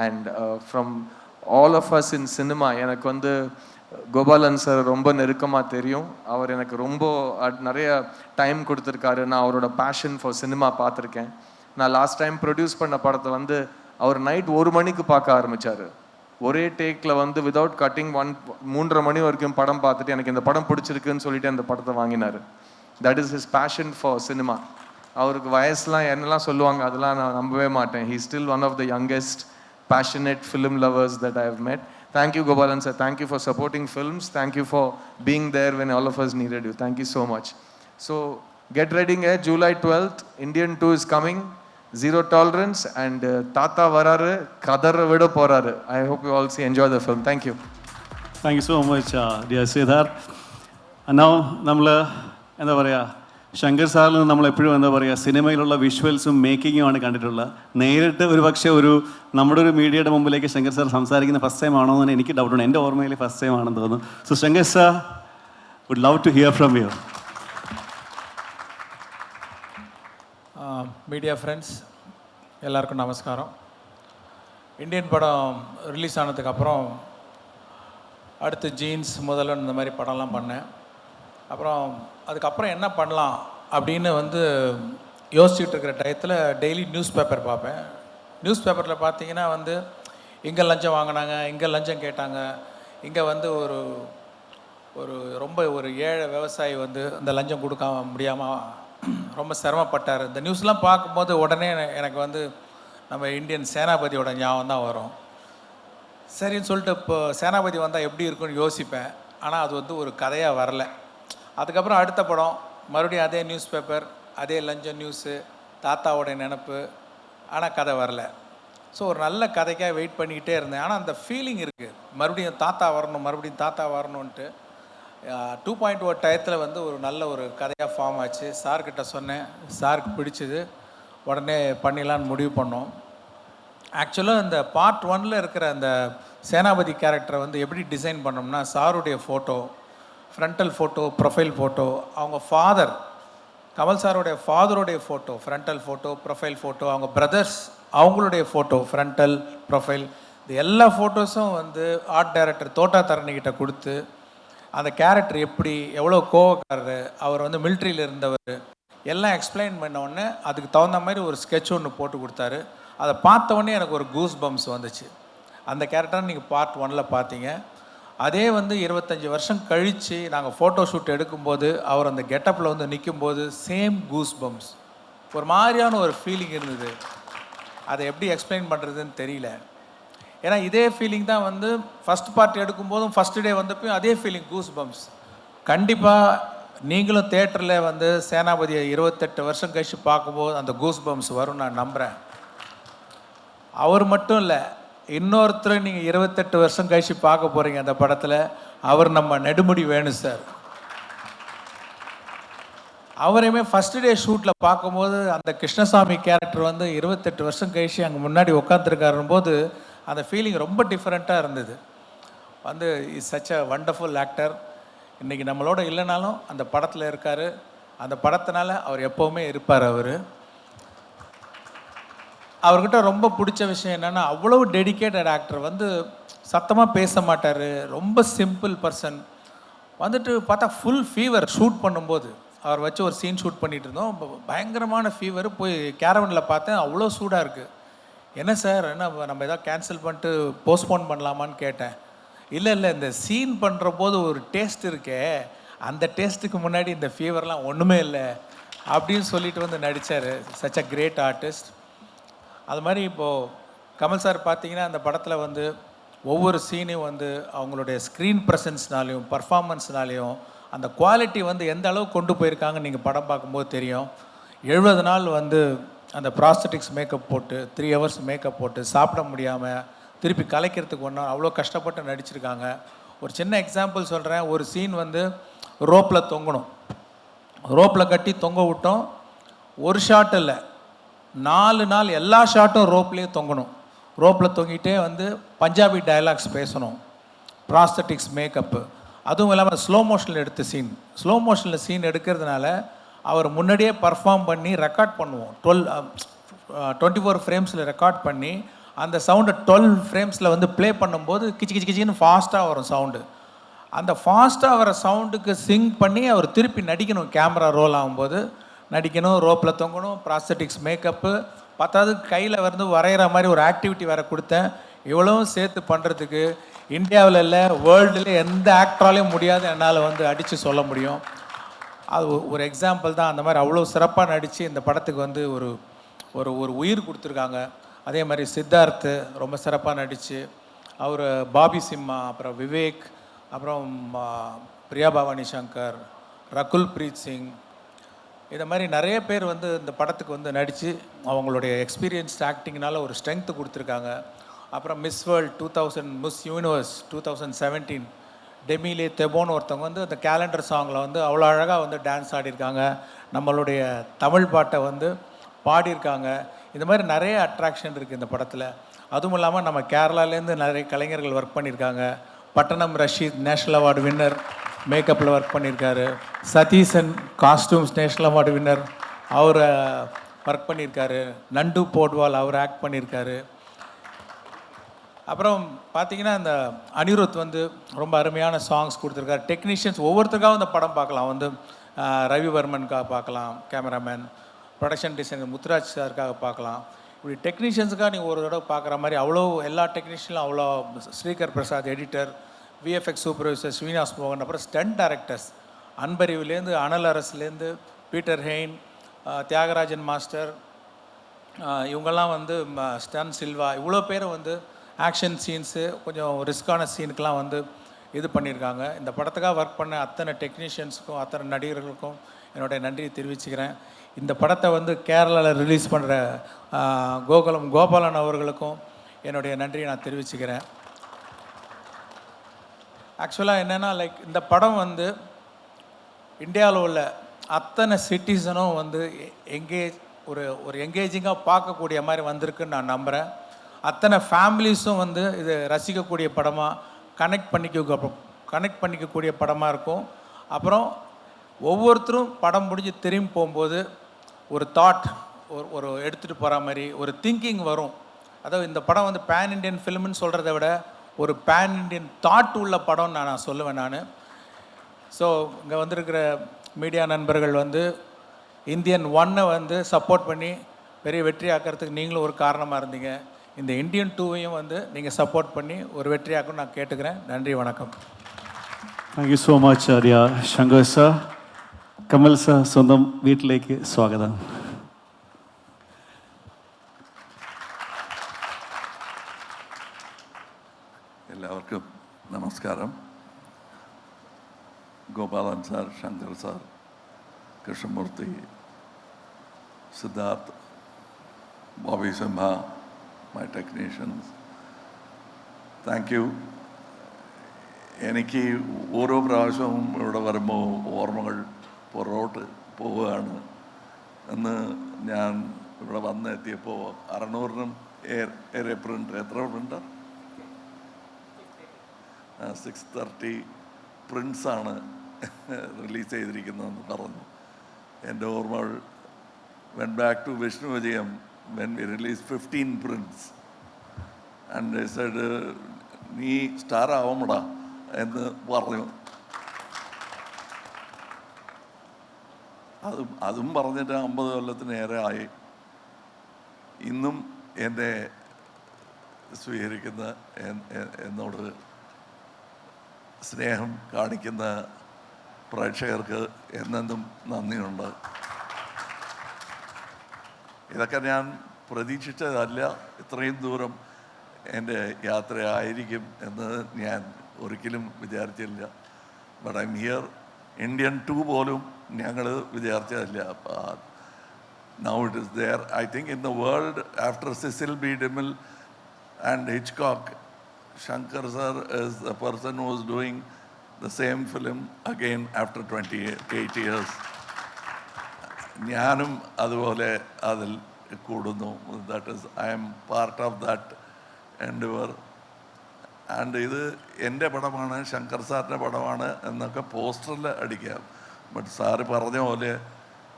And from all of us in cinema, எனக்கு வந்து Gopalan sir ரொம்ப நெருக்கமாக தெரியும். அவர் எனக்கு ரொம்ப நிறைய time கொடுத்துருக்காரு. நான் அவரோட பேஷன் ஃபார் சினிமா பார்த்துருக்கேன். நான் லாஸ்ட் டைம் ப்ரொடியூஸ் பண்ண படத்தை வந்து அவர் நைட் 1 மணிக்கு பார்க்க ஆரம்பித்தார். ஒரே டேக்கில் வந்து விதவுட் கட்டிங் 3:30 மணி வரைக்கும் படம் பார்த்துட்டு எனக்கு இந்த படம் பிடிச்சிருக்குன்னு சொல்லிட்டு அந்த படத்தை வாங்கினார். That is his passion for cinema. அவருக்கு வயசுலாம் என்னெல்லாம் சொல்லுவாங்க அதெல்லாம் நான் நம்பவே மாட்டேன். He still one of the youngest passionate film lovers that I have met. Thank you, Gopalan sir. Thank you for supporting films. Thank you for being there when all of us needed you. Thank you so much. So, get ready, July 12th, Indian 2 is coming. Zero tolerance and Tata Vararu, Kadar Vida Poraru. I hope you all enjoy the film. Thank you. Thank you so much, dear Siddharth. And now, നമ്മൾ എന്താ പറയുക, ശങ്കർ സാറിൽ നിന്ന് നമ്മളെപ്പോഴും എന്താ പറയുക, സിനിമയിലുള്ള വിഷ്വൽസും മേക്കിങ്ങുമാണ് കണ്ടിട്ടുള്ളത്. നേരിട്ട് ഒരു പക്ഷേ നമ്മുടെ ഒരു മീഡിയയുടെ മുമ്പിലേക്ക് ശങ്കർ സാർ സംസാരിക്കുന്ന ഫസ്റ്റ് ടൈം ആണോ എന്ന് എനിക്ക് ഡൗട്ടുണ്ട്. എൻ്റെ ഓർമ്മയിൽ ഫസ്റ്റ് ടൈം ആണെന്ന് തോന്നുന്നു. So Shankar sir, would love to hear from you. Media friends எல்லாருக்கும் நமஸ்காரம். இந்தியன் படம் ரிலீஸ் ஆனதுக்கப்புறம் அடுத்து ஜீன்ஸ் முதல்ல இந்த மாதிரி படம்லாம் பண்ணேன். அப்புறம் அதுக்கப்புறம் என்ன பண்ணலாம் அப்படின்னு வந்து யோசிச்சுட்டு இருக்கிற டயத்தில் டெய்லி நியூஸ் பேப்பர் பார்ப்பேன். நியூஸ் பேப்பரில் பார்த்தீங்கன்னா வந்து இங்கே லஞ்சம் வாங்கினாங்க, இங்கே லஞ்சம் கேட்டாங்க, இங்கே வந்து ஒரு ரொம்ப ஒரு ஏழை விவசாயி வந்து அந்த லஞ்சம் கொடுக்க முடியாமல் ரொம்ப சிரமப்பட்டார். இந்த நியூஸ்லாம் பார்க்கும்போது உடனே எனக்கு வந்து நம்ம இந்தியன் சேனாபதியோட ஞாபகம் தான் வரும். சரின்னு சொல்லிட்டு இப்போ சேனாபதி வந்தால் எப்படி இருக்குன்னு யோசிப்பேன். ஆனால் அது வந்து ஒரு கதையாக வரல. அதுக்கப்புறம் அடுத்த படம் மறுபடியும் அதே நியூஸ் பேப்பர், அதே லஞ்சம் நியூஸு, தாத்தாவோட நினப்பு, ஆனால் கதை வரல. ஸோ ஒரு நல்ல கதைக்காக வெயிட் பண்ணிக்கிட்டே இருந்தேன். ஆனால் அந்த ஃபீலிங் இருக்குது, மறுபடியும் தாத்தா வரணுன்ட்டு. 2.0 டயத்தில் வந்து ஒரு நல்ல ஒரு கதையாக ஃபார்ம் ஆச்சு. சார்கிட்ட சொன்னேன், சாருக்கு பிடிச்சிது, உடனே பண்ணிடலான்னு முடிவு பண்ணோம். ஆக்சுவலாக இந்த பார்ட் 1 இருக்கிற அந்த சேனாபதி கேரக்டரை வந்து எப்படி டிசைன் பண்ணோம்னா, சாருடைய photo, frontal photo, profile photo, அவங்க ஃபாதர் கமல் சாரோடைய ஃபாதருடைய photo, frontal photo, profile photo, அவங்க பிரதர்ஸ் அவங்களுடைய ஃபோட்டோ, ஃப்ரண்டல், ப்ரொஃபைல், இது எல்லா ஃபோட்டோஸும் வந்து ஆர்ட் டைரக்டர் தோட்டா தரணிக்கிட்ட கொடுத்து அந்த கேரக்டர் எப்படி, எவ்வளோ கோவக்காரர், அவர் வந்து மிலிட்ரியில் இருந்தவர், எல்லாம் எக்ஸ்பிளைன் பண்ண உடனே அதுக்கு தகுந்த மாதிரி ஒரு ஸ்கெட்ச் ஒன்று போட்டு கொடுத்தாரு. அதை பார்த்த உடனே எனக்கு ஒரு கூஸ் பம்ப்ஸ் வந்துச்சு. அந்த கேரக்டர் நீங்கள் பார்ட் 1 பார்த்தீங்க. அதே வந்து 25 வருஷம் கழித்து நாங்கள் ஃபோட்டோ ஷூட் எடுக்கும்போது அவர் அந்த கெட்டப்பில் வந்து நிற்கும்போது சேம் கூஸ் பம்ப்ஸ், ஒரு மாதிரியான ஒரு ஃபீலிங் இருந்தது. அதை எப்படி எக்ஸ்பிளைன் பண்ணுறதுன்னு தெரியல. ஏன்னா இதே ஃபீலிங் தான் வந்து ஃபஸ்ட் பார்ட் எடுக்கும்போதும் ஃபஸ்ட் டே வந்தப்பையும் அதே ஃபீலிங், கூஸ் பம்ப்ஸ். கண்டிப்பாக நீங்களும் தேட்டரில் வந்து சேனாபதியை 28 வருஷம் கழித்து பார்க்கும்போது அந்த கூஸ் பம்ப்ஸ் வரும் நான் நம்புகிறேன். அவர் மட்டும் இல்லை, இன்னொருத்தர் நீங்கள் 28 வருஷம் கழிச்சு பார்க்க போகிறீங்க அந்த படத்தில். அவர் நம்ம நெடுமுடி வேணு சார். அவரையுமே ஃபஸ்ட் டே ஷூட்டில் பார்க்கும்போது அந்த கிருஷ்ணசாமி கேரக்டர் வந்து 28 வருஷம் கழிச்சு அங்கே முன்னாடி உட்காந்துருக்காருன்னு போது அந்த ஃபீலிங் ரொம்ப டிஃப்ரெண்ட்டாக இருந்தது. வந்து is such a wonderful actor. இன்றைக்கி நம்மளோட இல்லைனாலும் அந்த படத்தில் இருக்கார். அந்த படத்தினால அவர் எப்போவுமே இருப்பார். அவர்கிட்ட ரொம்ப பிடிச்ச விஷயம் என்னென்னா, அவ்வளோ டெடிக்கேட்டட் ஆக்டர். வந்து சத்தமாக பேச மாட்டார், ரொம்ப சிம்பிள் பர்சன். வந்துட்டு பார்த்தா ஃபுல் ஃபீவர். ஷூட் பண்ணும்போது அவர் வச்சு ஒரு சீன் ஷூட் பண்ணிகிட்டு இருந்தோம், பயங்கரமான ஃபீவர். போய் கேரவனில் பார்த்தேன், அவ்வளோ சூடாக இருக்குது. என்ன சார், என்ன நம்ம எதாவது கேன்சல் பண்ணிட்டு போஸ்ட்போன் பண்ணலாமான்னு கேட்டேன். இல்லை இந்த சீன் பண்ணுற போது ஒரு டேஸ்ட் இருக்கே, அந்த டேஸ்ட்டுக்கு முன்னாடி இந்த ஃபீவர்லாம் ஒன்றுமே இல்லை அப்படின்னு சொல்லிட்டு வந்து நடித்தார். Such a great artist. அது மாதிரி இப்போது கமல் சார் பார்த்தீங்கன்னா அந்த படத்தில் வந்து ஒவ்வொரு சீனையும் வந்து அவங்களுடைய ஸ்க்ரீன் ப்ரெசன்ஸ்னாலையும் பர்ஃபார்மன்ஸ்னாலையும் அந்த குவாலிட்டி வந்து எந்த அளவுக்கு கொண்டு போயிருக்காங்க நீங்கள் படம் பார்க்கும்போது தெரியும். 70 நாள் வந்து அந்த ப்ராஸ்தட்டிக்ஸ் மேக்கப் போட்டு 3 ஹவர்ஸ் மேக்கப் போட்டு சாப்பிட முடியாமல் திருப்பி கலைக்கிறதுக்கு ஒன்றா அவ்வளோ கஷ்டப்பட்டு நடிச்சிருக்காங்க. ஒரு சின்ன எக்ஸாம்பிள் சொல்கிறேன். ஒரு சீன் வந்து ரோப்பில் தொங்கணும், ரோப்பில் கட்டி தொங்க விட்டோம். ஒரு ஷாட் இல்லை, 4 நாள் எல்லா ஷாட்டும் ரோப்லேயே தொங்கணும். ரோப்பில் தொங்கிட்டே வந்து பஞ்சாபி டயலாக்ஸ் பேசணும், ப்ராஸ்தட்டிக்ஸ் மேக்கப்பு. அதுவும் இல்லாமல் ஸ்லோ மோஷனில் எடுத்த சீன். ஸ்லோ மோஷனில் சீன் எடுக்கிறதுனால அவர் முன்னாடியே பர்ஃபார்ம் பண்ணி ரெக்கார்ட் பண்ணுவோம். 24 ஃப்ரேம்ஸில் ரெக்கார்ட் பண்ணி அந்த சவுண்டை 12 ஃப்ரேம்ஸில் வந்து ப்ளே பண்ணும்போது கிச்சு கிச்சு கிச்சின்னு ஃபாஸ்ட்டாக வரும் சவுண்டு. அந்த ஃபாஸ்ட்டாக வர சவுண்டுக்கு சிங்க் பண்ணி அவர் திருப்பி நடிக்கணும். கேமரா ரோல் ஆகும்போது நடிக்கணும், ரோப்பில் தொங்கணும், ப்ராஸ்தட்டிக்ஸ், மேக்கப்பு, பத்தாவது கையில் வந்து வரைகிற மாதிரி ஒரு ஆக்டிவிட்டி வேறு கொடுத்தேன். இவ்வளவும் சேர்த்து பண்ணுறதுக்கு இந்தியாவில் இல்லை, வேர்ல்டில் எந்த ஆக்டராலையும் முடியாது என்னால் வந்து அடித்து சொல்ல முடியும். அது ஒரு எக்ஸாம்பிள் தான். அந்த மாதிரி அவ்வளோ சிறப்பாக நடித்து இந்த படத்துக்கு வந்து ஒரு ஒரு ஒரு உயிர் கொடுத்துருக்காங்க. அதே மாதிரி சித்தார்த்து ரொம்ப சிறப்பாக நடித்து, அவர் பாபி சிம்மா, அப்புறம் விவேக், அப்புறம் பிரியா பவானி சங்கர், ரகுல் பிரீத் சிங், இதை மாதிரி நிறைய பேர் வந்து இந்த படத்துக்கு வந்து நடித்து அவங்களுடைய எக்ஸ்பீரியன்ஸ்ட் ஆக்டிங்னால ஒரு ஸ்ட்ரென்த்து கொடுத்துருக்காங்க. அப்புறம் மிஸ் வேர்ல்ட் 2000, மிஸ் யூனிவர்ஸ் 2017 டெமிலே தெபோன்னு ஒருத்தவங்க வந்து அந்த கேலண்டர் சாங்கில் வந்து அவ்வளோ அழகாக வந்து டான்ஸ் ஆடியிருக்காங்க. நம்மளுடைய தமிழ் பாட்டை வந்து பாடியிருக்காங்க. இந்த மாதிரி நிறைய அட்ராக்ஷன் இருக்குது இந்த படத்தில். அதுவும் இல்லாமல் நம்ம கேரளாலேருந்து நிறைய கலைஞர்கள் ஒர்க் பண்ணியிருக்காங்க. Pattanam Rasheed national award winner, மேக்கப்பில் ஒர்க் பண்ணியிருக்காரு. Satheesan costumes national award winner, அவர் ஒர்க் பண்ணியிருக்காரு. நண்டு போட்வால் அவர் ஆக்ட் பண்ணியிருக்காரு. அப்புறம் பார்த்தீங்கன்னா இந்த அனிருத் வந்து ரொம்ப அருமையான சாங்ஸ் கொடுத்துருக்காரு. டெக்னீஷியன்ஸ் ஒவ்வொருத்தருக்காகவும் இந்த படம் பார்க்கலாம். வந்து ரவிவர்மனுக்காக பார்க்கலாம், கேமராமேன், ப்ரொடக்ஷன் டிசைனர் முத்துராஜ் சாருக்காக பார்க்கலாம். இப்படி டெக்னீஷியன்ஸுக்காக நீங்கள் ஒரு தடவை பார்க்குற மாதிரி அவ்வளோ எல்லா டெக்னீஷியனும் அவ்வளோ, Srikar Prasad editor, VFX supervisor Srinivas மோகன், அப்புறம் ஸ்டண்ட் டைரக்டர்ஸ் அன்பறிவுலேருந்து, அனல் அரசுலேருந்து, பீட்டர் ஹெயின், தியாகராஜன் மாஸ்டர், இவங்கெல்லாம் வந்து ஸ்டன் சில்வா, இவ்வளோ பேர் வந்து ஆக்ஷன் சீன்ஸு, கொஞ்சம் ரிஸ்க்கான சீனுக்கெலாம் வந்து இது பண்ணியிருக்காங்க. இந்த படத்துக்காக ஒர்க் பண்ண அத்தனை டெக்னீஷியன்ஸுக்கும் அத்தனை நடிகர்களுக்கும் என்னுடைய நன்றியை தெரிவிச்சுக்கிறேன். இந்த படத்தை வந்து கேரளாவில் ரிலீஸ் பண்ணுற கோகுலம் கோபாலன் அவர்களுக்கும் என்னுடைய நன்றியை நான் தெரிவிச்சுக்கிறேன். ஆக்சுவலாக என்னென்னா, லைக் இந்த படம் வந்து இந்தியாவில் உள்ள அத்தனை சிட்டிசனும் வந்து ஒரு எங்கேஜிங்காக பார்க்கக்கூடிய மாதிரி வந்திருக்குன்னு நான் நம்புகிறேன். அத்தனை ஃபேமிலிஸும் வந்து இது ரசிக்கக்கூடிய படமாக, கனெக்ட் பண்ணிக்கக்கூடிய படமாக இருக்கும். அப்புறம் ஒவ்வொருத்தரும் படம் முடிஞ்சு திரும்பி போகும்போது ஒரு தாட் ஒரு எடுத்துகிட்டு போகிற மாதிரி ஒரு திங்கிங் வரும். அதாவது இந்த படம் வந்து பேன் இண்டியன் ஃபிலிம்னு சொல்கிறத விட ஒரு பேன் இண்டியன் தாட் உள்ள படம்னு நான் சொல்லுவேன் நான். ஸோ இங்கே வந்திருக்கிற மீடியா நண்பர்கள் வந்து இந்தியன் 1 வந்து சப்போர்ட் பண்ணி பெரிய வெற்றி ஆக்கிறதுக்கு நீங்களும் ஒரு காரணமாக இருந்தீங்க. இந்த இந்தியன் 2வையும் வந்து நீங்கள் சப்போர்ட் பண்ணி ஒரு வெற்றியாக்கும் நான் கேட்டுக்கிறேன். நன்றி, வணக்கம். Thank you so much Arya. Shankar sir, Kamal sir, സ്വന്തം വീട്ടിലേക്ക് സ്വാഗതം. എല്ലാവർക്കും നമസ്കാരം. Gopalan sir, Shankar sir, Krishnamurthy, Siddharth, Bobby Simha, my technicians, thank you. എനിക്ക് ഓരോ പ്രാവശ്യവും ഇവിടെ വരുമ്പോൾ ഓർമ്മകൾ പുറകോട്ട് പോവുകയാണ്. എന്ന് ഞാൻ ഇവിടെ വന്നെത്തിയപ്പോൾ 600-നും ഏറെ പ്രിൻ്റ്, എത്ര പ്രിൻ്റ്? 630 പ്രിൻസാണ് റിലീസ് ചെയ്തിരിക്കുന്നതെന്ന് പറഞ്ഞു. എൻ്റെ ഓർമ്മകൾ went back to Vishnu Vijayam when we released 15 prints. And they said, നീ സ്റ്റാർ ആവുമടാ എന്ന് പറഞ്ഞു. അതും പറഞ്ഞിട്ട് 50 കൊല്ലത്തിനേറെ ആയി. ഇന്നും എന്നെ സ്വീകരിക്കുന്ന, എന്നോട് സ്നേഹം കാണിക്കുന്ന പ്രേക്ഷകർക്ക് എന്നെന്നും നന്ദിയുണ്ട്. ഇതൊക്കെ ഞാൻ പ്രതീക്ഷിച്ചതല്ല, ഇത്രയും ദൂരം എൻ്റെ യാത്രയായിരിക്കും എന്ന് ഞാൻ ഒരിക്കലും വിചാരിച്ചില്ല. But I am here. Indian 2 പോലും ഞങ്ങൾ വിചാരിച്ചതല്ല. Now it is there. I think in the world after Cecil B DeMille and Hitchcock, Shankar sir is the person who is doing the same film again after 28 years. ഞാനും അതുപോലെ അതിൽ കൂടുന്നു. That is, I M part of that endeavour. And ഇത് എൻ്റെ പടമാണ്, ശങ്കർ സാറിൻ്റെ പടമാണ് എന്നൊക്കെ പോസ്റ്ററിൽ അടിക്കാം. ബട്ട് സാറ് പറഞ്ഞ പോലെ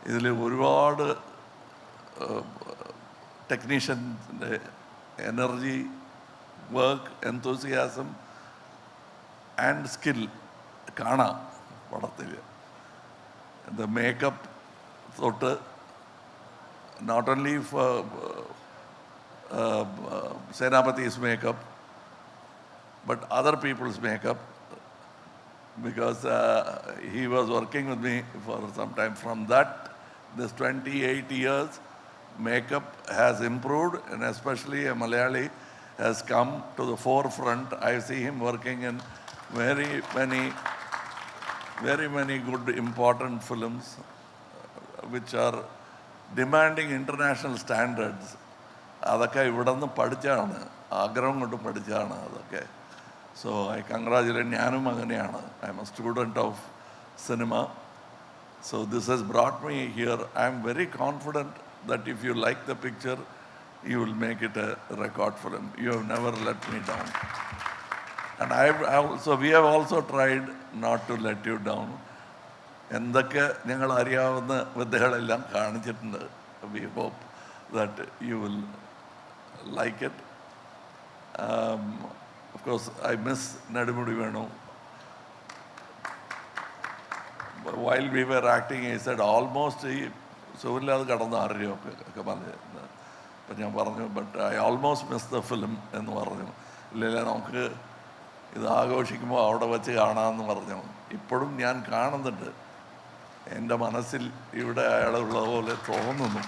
ഇതിൽ ഒരുപാട് ടെക്നീഷ്യൻസിൻ്റെ energy, work, enthusiasm and skill കാണാം പടത്തിൽ. ദ മേക്കപ്പ് തൊട്ട് not only for Senapati's makeup, but other people's makeup, because he was working with me for some time. From that, this 28 years, makeup has improved, and especially a Malayali has come to the forefront. I see him working in very many good, important films, which are demanding international standards. അതൊക്കെ ഇവിടെ നിന്ന് പഠിച്ചാണ്, ആഗ്രഹം കൊണ്ട് പഠിച്ചാണ് അതൊക്കെ. So I congratulate. ഞാനും അങ്ങനെയാണ്. I am a student of cinema. So this has brought me here. I am very confident that if you like the picture, you will make it a record film. You have never let me down. And we have also tried not to let you down. എന്തൊക്കെ ഞങ്ങൾ അറിയാവുന്ന വിദ്യകളെല്ലാം കാണിച്ചിട്ടുണ്ട്. We hope that you will like it. Of course I miss Nedumudi Venu. While we were acting he said almost ഈ സുഖമില്ലാതെ കടന്ന് അറിയൊക്കെ കമൽ. അപ്പം ഞാൻ പറഞ്ഞു, but I almost miss the film എന്ന് പറഞ്ഞു. ഇല്ല, നമുക്ക് ഇത് ആഘോഷിക്കുമ്പോൾ അവിടെ വെച്ച് കാണാമെന്ന് പറഞ്ഞു. ഇപ്പോഴും ഞാൻ കാണുന്നുണ്ട്. എൻ്റെ മനസ്സിൽ ഇവിടെ അയാളുള്ള പോലെ തോന്നുന്നു.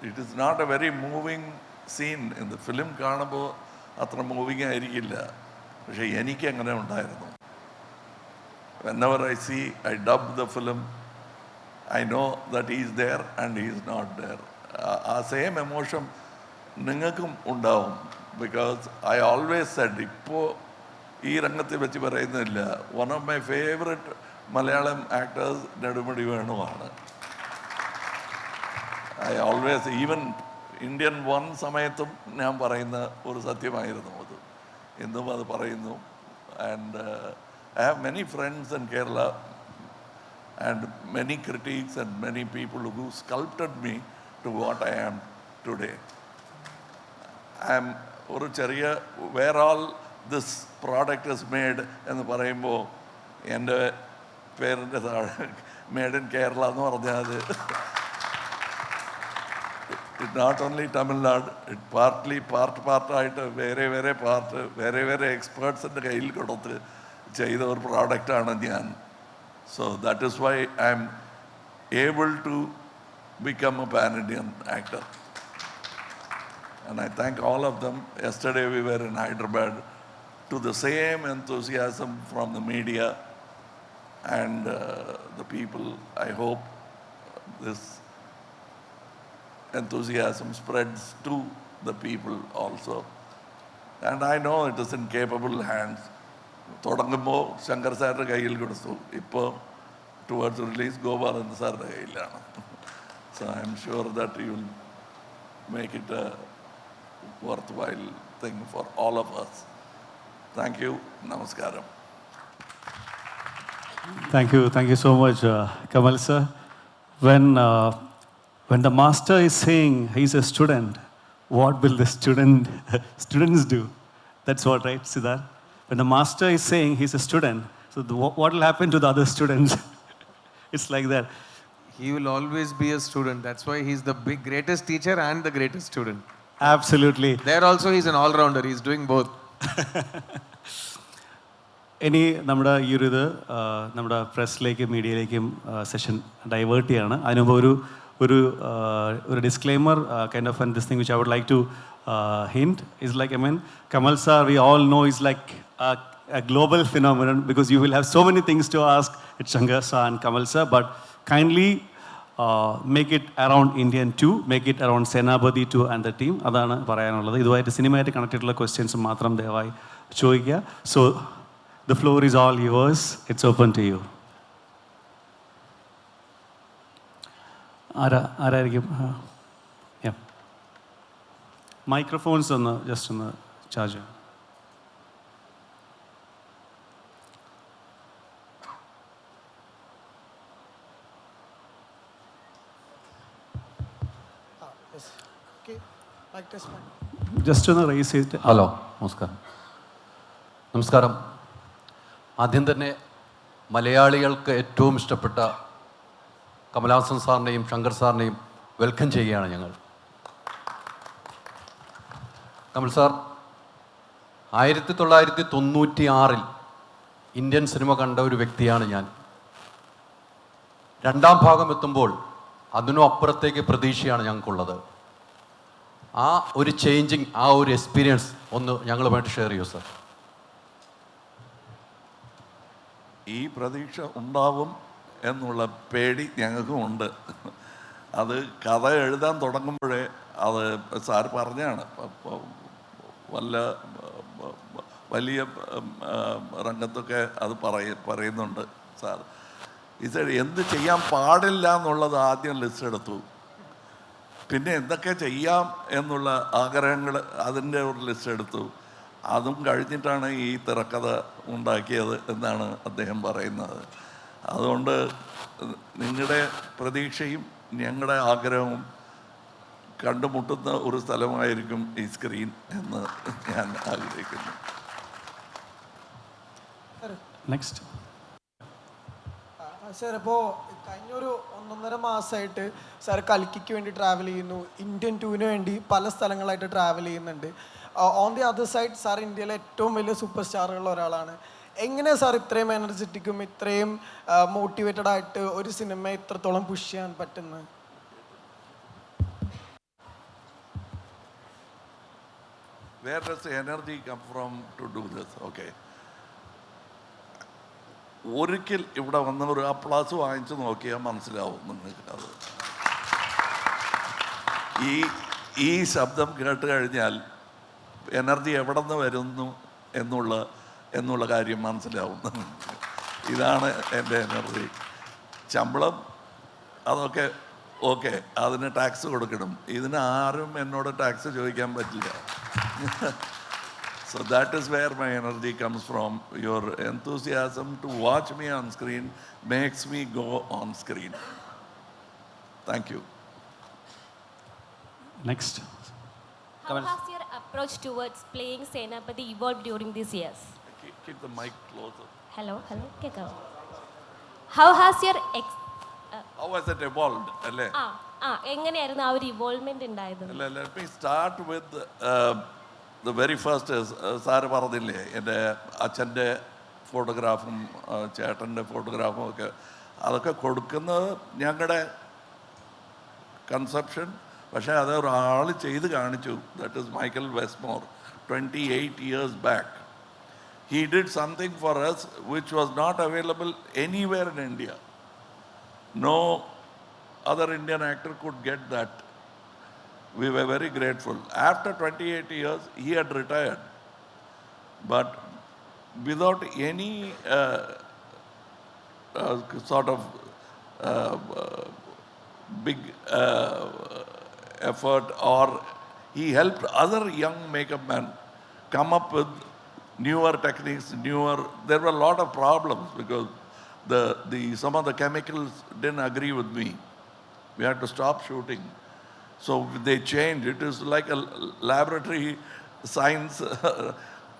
It is not a very moving scene. In the film കാണുമ്പോൾ അത്ര മൂവിങ് ആയിരിക്കില്ല, പക്ഷേ എനിക്ക് അങ്ങനെ ഉണ്ടായിരുന്നു. whenever I see, I dub the film, I know that he is there and he is not there. ആ സെയിം എമോഷൻ നിങ്ങൾക്കും ഉണ്ടാവും. ബിക്കോസ് ഐ ഓൾവേസ് സെഡ്, ഇപ്പോൾ ഈ രംഗത്തെ വെച്ച് പറയുന്നില്ല, one of my favourite Malayalam actors നെടുമുടി വേണുവാണ്. I always, even Indian one സമയത്തും ഞാൻ പറയുന്ന ഒരു സത്യമായിരുന്നു അത്. എന്നും അത് പറയുന്നു. And I have many friends in Kerala and many critics and many people who sculpted me to what I am today. I am ഒരു ചെറിയ where all this product is made എന്ന് പറയുമ്പോൾ എൻ്റെ പേരിൻ്റെ താഴെ മെയ്ഡ് ഇൻ കേരള എന്ന് പറഞ്ഞാൽ it not only Tamil Nadu, it പാർട്ടായിട്ട് വേറെ പാർട്ട് വേറെ എക്സ്പേർട്സിൻ്റെ കയ്യിൽ കൊടുത്ത് ചെയ്ത ഒരു പ്രോഡക്റ്റാണ് ഞാൻ. So that is why I am able to become a pan Indian actor. And I thank all of them. Yesterday we were in Hyderabad to the same enthusiasm from the media and the people. I hope this enthusiasm spreads to the people also. And I know it is in capable hands. തുടങ്ങുമ്പോൾ ശങ്കർ സാറിൻ്റെ കയ്യിൽ കൊടുത്തു, ഇപ്പോൾ towards release Gopalan സാറിൻ്റെ കയ്യിലാണ്. So I am sure that you will make it A worth while thing for all of us. Thank you. നമസ്കാരം. Thank you so much, Kamal sir. When the master is saying he's a student, what will the students do? That's what, right, Siddharth? When the master is saying he's a student, so what will happen to the other students? It's like that. He will always be a student. That's why he's the greatest teacher and the greatest student. Absolutely. There also he's an all-rounder. He's doing both. ഇനി നമ്മുടെ ഈ ഒരു ഇത് നമ്മുടെ പ്രസ്സിലേക്കും മീഡിയയിലേക്കും session divert ചെയ്യാണ്. അതിനുമുമ്പ് ഒരു disclaimer kind of this thing which I would like to hint is like, I mean, Kamal sir, we all know is like a global phenomenon because you will have so many things to ask at Shankar sir and Kamal sir, but kindly make it around Indian 2, make it around Senapati 2 and the team. അതാണ് പറയാനുള്ളത്. ഇതുമായിട്ട് സിനിമയായിട്ട് connected ഉള്ള questions മാത്രം ദയവായി ചോദിക്കുക. So the floor is all yours. It's open to you. ആരായിരിക്കും? Microphones ഒന്ന് ജസ്റ്റ് ഒന്ന് ചാർജ് ചെയ്യാം. Okay, mic test, mic. Just ഒന്ന് റേസ് ചെയ്തിട്ട് ഹലോ നമസ്കാരം. ആദ്യം തന്നെ മലയാളികൾക്ക് ഏറ്റവും ഇഷ്ടപ്പെട്ട കമലഹാസൻ സാറിനെയും ശങ്കർ സാറിനെയും വെൽക്കം ചെയ്യുകയാണ് ഞങ്ങൾ. കമൽ സാർ 1996 ഇന്ത്യൻ സിനിമ കണ്ട ഒരു വ്യക്തിയാണ് ഞാൻ. രണ്ടാം ഭാഗം എത്തുമ്പോൾ അതിനും അപ്പുറത്തേക്ക് പ്രതീക്ഷയാണ് ഞങ്ങൾക്കുള്ളത്. ആ ഒരു ചേഞ്ചിങ്, ആ ഒരു എക്സ്പീരിയൻസ് ഒന്ന് ഞങ്ങളുമായിട്ട് ഷെയർ ചെയ്യൂ സാർ. ഈ പ്രതീക്ഷ ഉണ്ടാവും എന്നുള്ള പേടി ഞങ്ങൾക്കും ഉണ്ട്. അത് കഥ എഴുതാൻ തുടങ്ങുമ്പോഴേ അത് സാർ പറഞ്ഞാണ്, വലിയ രംഗത്തൊക്കെ അത് പറയുന്നുണ്ട് സാർ. ഇത് എന്ത് ചെയ്യാൻ പാടില്ല എന്നുള്ളത് ആദ്യം ലിസ്റ്റ് എടുത്തു, പിന്നെ എന്തൊക്കെ ചെയ്യാം എന്നുള്ള ആഗ്രഹങ്ങൾ അതിൻ്റെ ഒരു ലിസ്റ്റ് എടുത്തു. അതും കഴിഞ്ഞിട്ടാണ് ഈ തിരക്കഥ ഉണ്ടാക്കിയത് എന്നാണ് അദ്ദേഹം പറയുന്നത്. അതുകൊണ്ട് നിങ്ങളുടെ പ്രതീക്ഷയും ഞങ്ങളുടെ ആഗ്രഹവും കണ്ടുമുട്ടുന്ന ഒരു സ്ഥലമായിരിക്കും ഈ സ്ക്രീൻ എന്ന് ഞാൻ ആഗ്രഹിക്കുന്നു. നെക്സ്റ്റ്. സാർ, ഇപ്പോൾ കഴിഞ്ഞൊരു 1.5 മാസമായിട്ട് സാർ കൽക്കിക്ക് വേണ്ടി ട്രാവൽ ചെയ്യുന്നു, ഇന്ത്യൻ 2-ന് വേണ്ടി പല സ്ഥലങ്ങളായിട്ട് ട്രാവൽ ചെയ്യുന്നുണ്ട്. On the other side sir ഇന്ത്യയിലെ ഏറ്റവും വലിയ സൂപ്പർ സ്റ്റാറുകളിൽ ഒരാളാണ്. എങ്ങനെയാണ് സാർ ഇത്രയും എനർജറ്റിക്കും ഇത്രയും മോട്ടിവേറ്റഡ് ആയിട്ട് ഒരു സിനിമ ഇത്രത്തോളം പുഷ് ചെയ്യാൻ പറ്റുന്നത്? Where does the energy come from to do this? Okay. ഒരിക്കൽ ഇവിടെ വന്ന ഒരു അപ്ലാസ് വാങ്ങിച്ചു നോക്കിയാൽ മനസ്സിലാവും നിങ്ങൾക്ക്. അത് ഈ ശബ്ദം കേട്ട് കഴിഞ്ഞാൽ എനർജി എവിടെ നിന്ന് വരുന്നു എന്നുള്ള കാര്യം മനസ്സിലാവും. ഇതാണ് എൻ്റെ എനർജി. ശമ്പളം അതൊക്കെ ഓക്കെ, അതിന് ടാക്സ് കൊടുക്കണം. ഇതിന് ആരും എന്നോട് ടാക്സ് ചോദിക്കാൻ പറ്റില്ല. So that is where my energy comes from. Your enthusiasm to watch me on screen makes me go on screen. Thank you. Next. How has your approach towards playing Senapati evolved during these years? Keep the mic closer. Hello, കേൾക്കാമോ? How has your How has it evolved? അല്ലേ? എങ്ങനെയായിരുന്നു ആ ഒരു ഇവോൾവ്മെന്റ് ഉണ്ടായത്? Let me start with the very first is sir പറഞ്ഞില്ലേ, എൻ്റെ അച്ഛൻ്റെ ഫോട്ടോഗ്രാഫും ചേട്ടൻ്റെ ഫോട്ടോഗ്രാഫും ഒക്കെ അതൊക്കെ കൊടുക്കുന്നത് ഞങ്ങളുടെ കൺസെപ്ഷൻ. പക്ഷേ അത് ഒരാൾ ചെയ്ത് കാണിച്ചു. That is Michael Westmore 28 years back. He did something for us which was not available anywhere in India. No other Indian actor could get that. We were very grateful. After 28 years, he had retired. But without any sort of big effort, or he helped other young makeup men come up with newer techniques, there were a lot of problems because some of the chemicals didn't agree with me. We had to stop shooting. So they changed. It is like a laboratory science.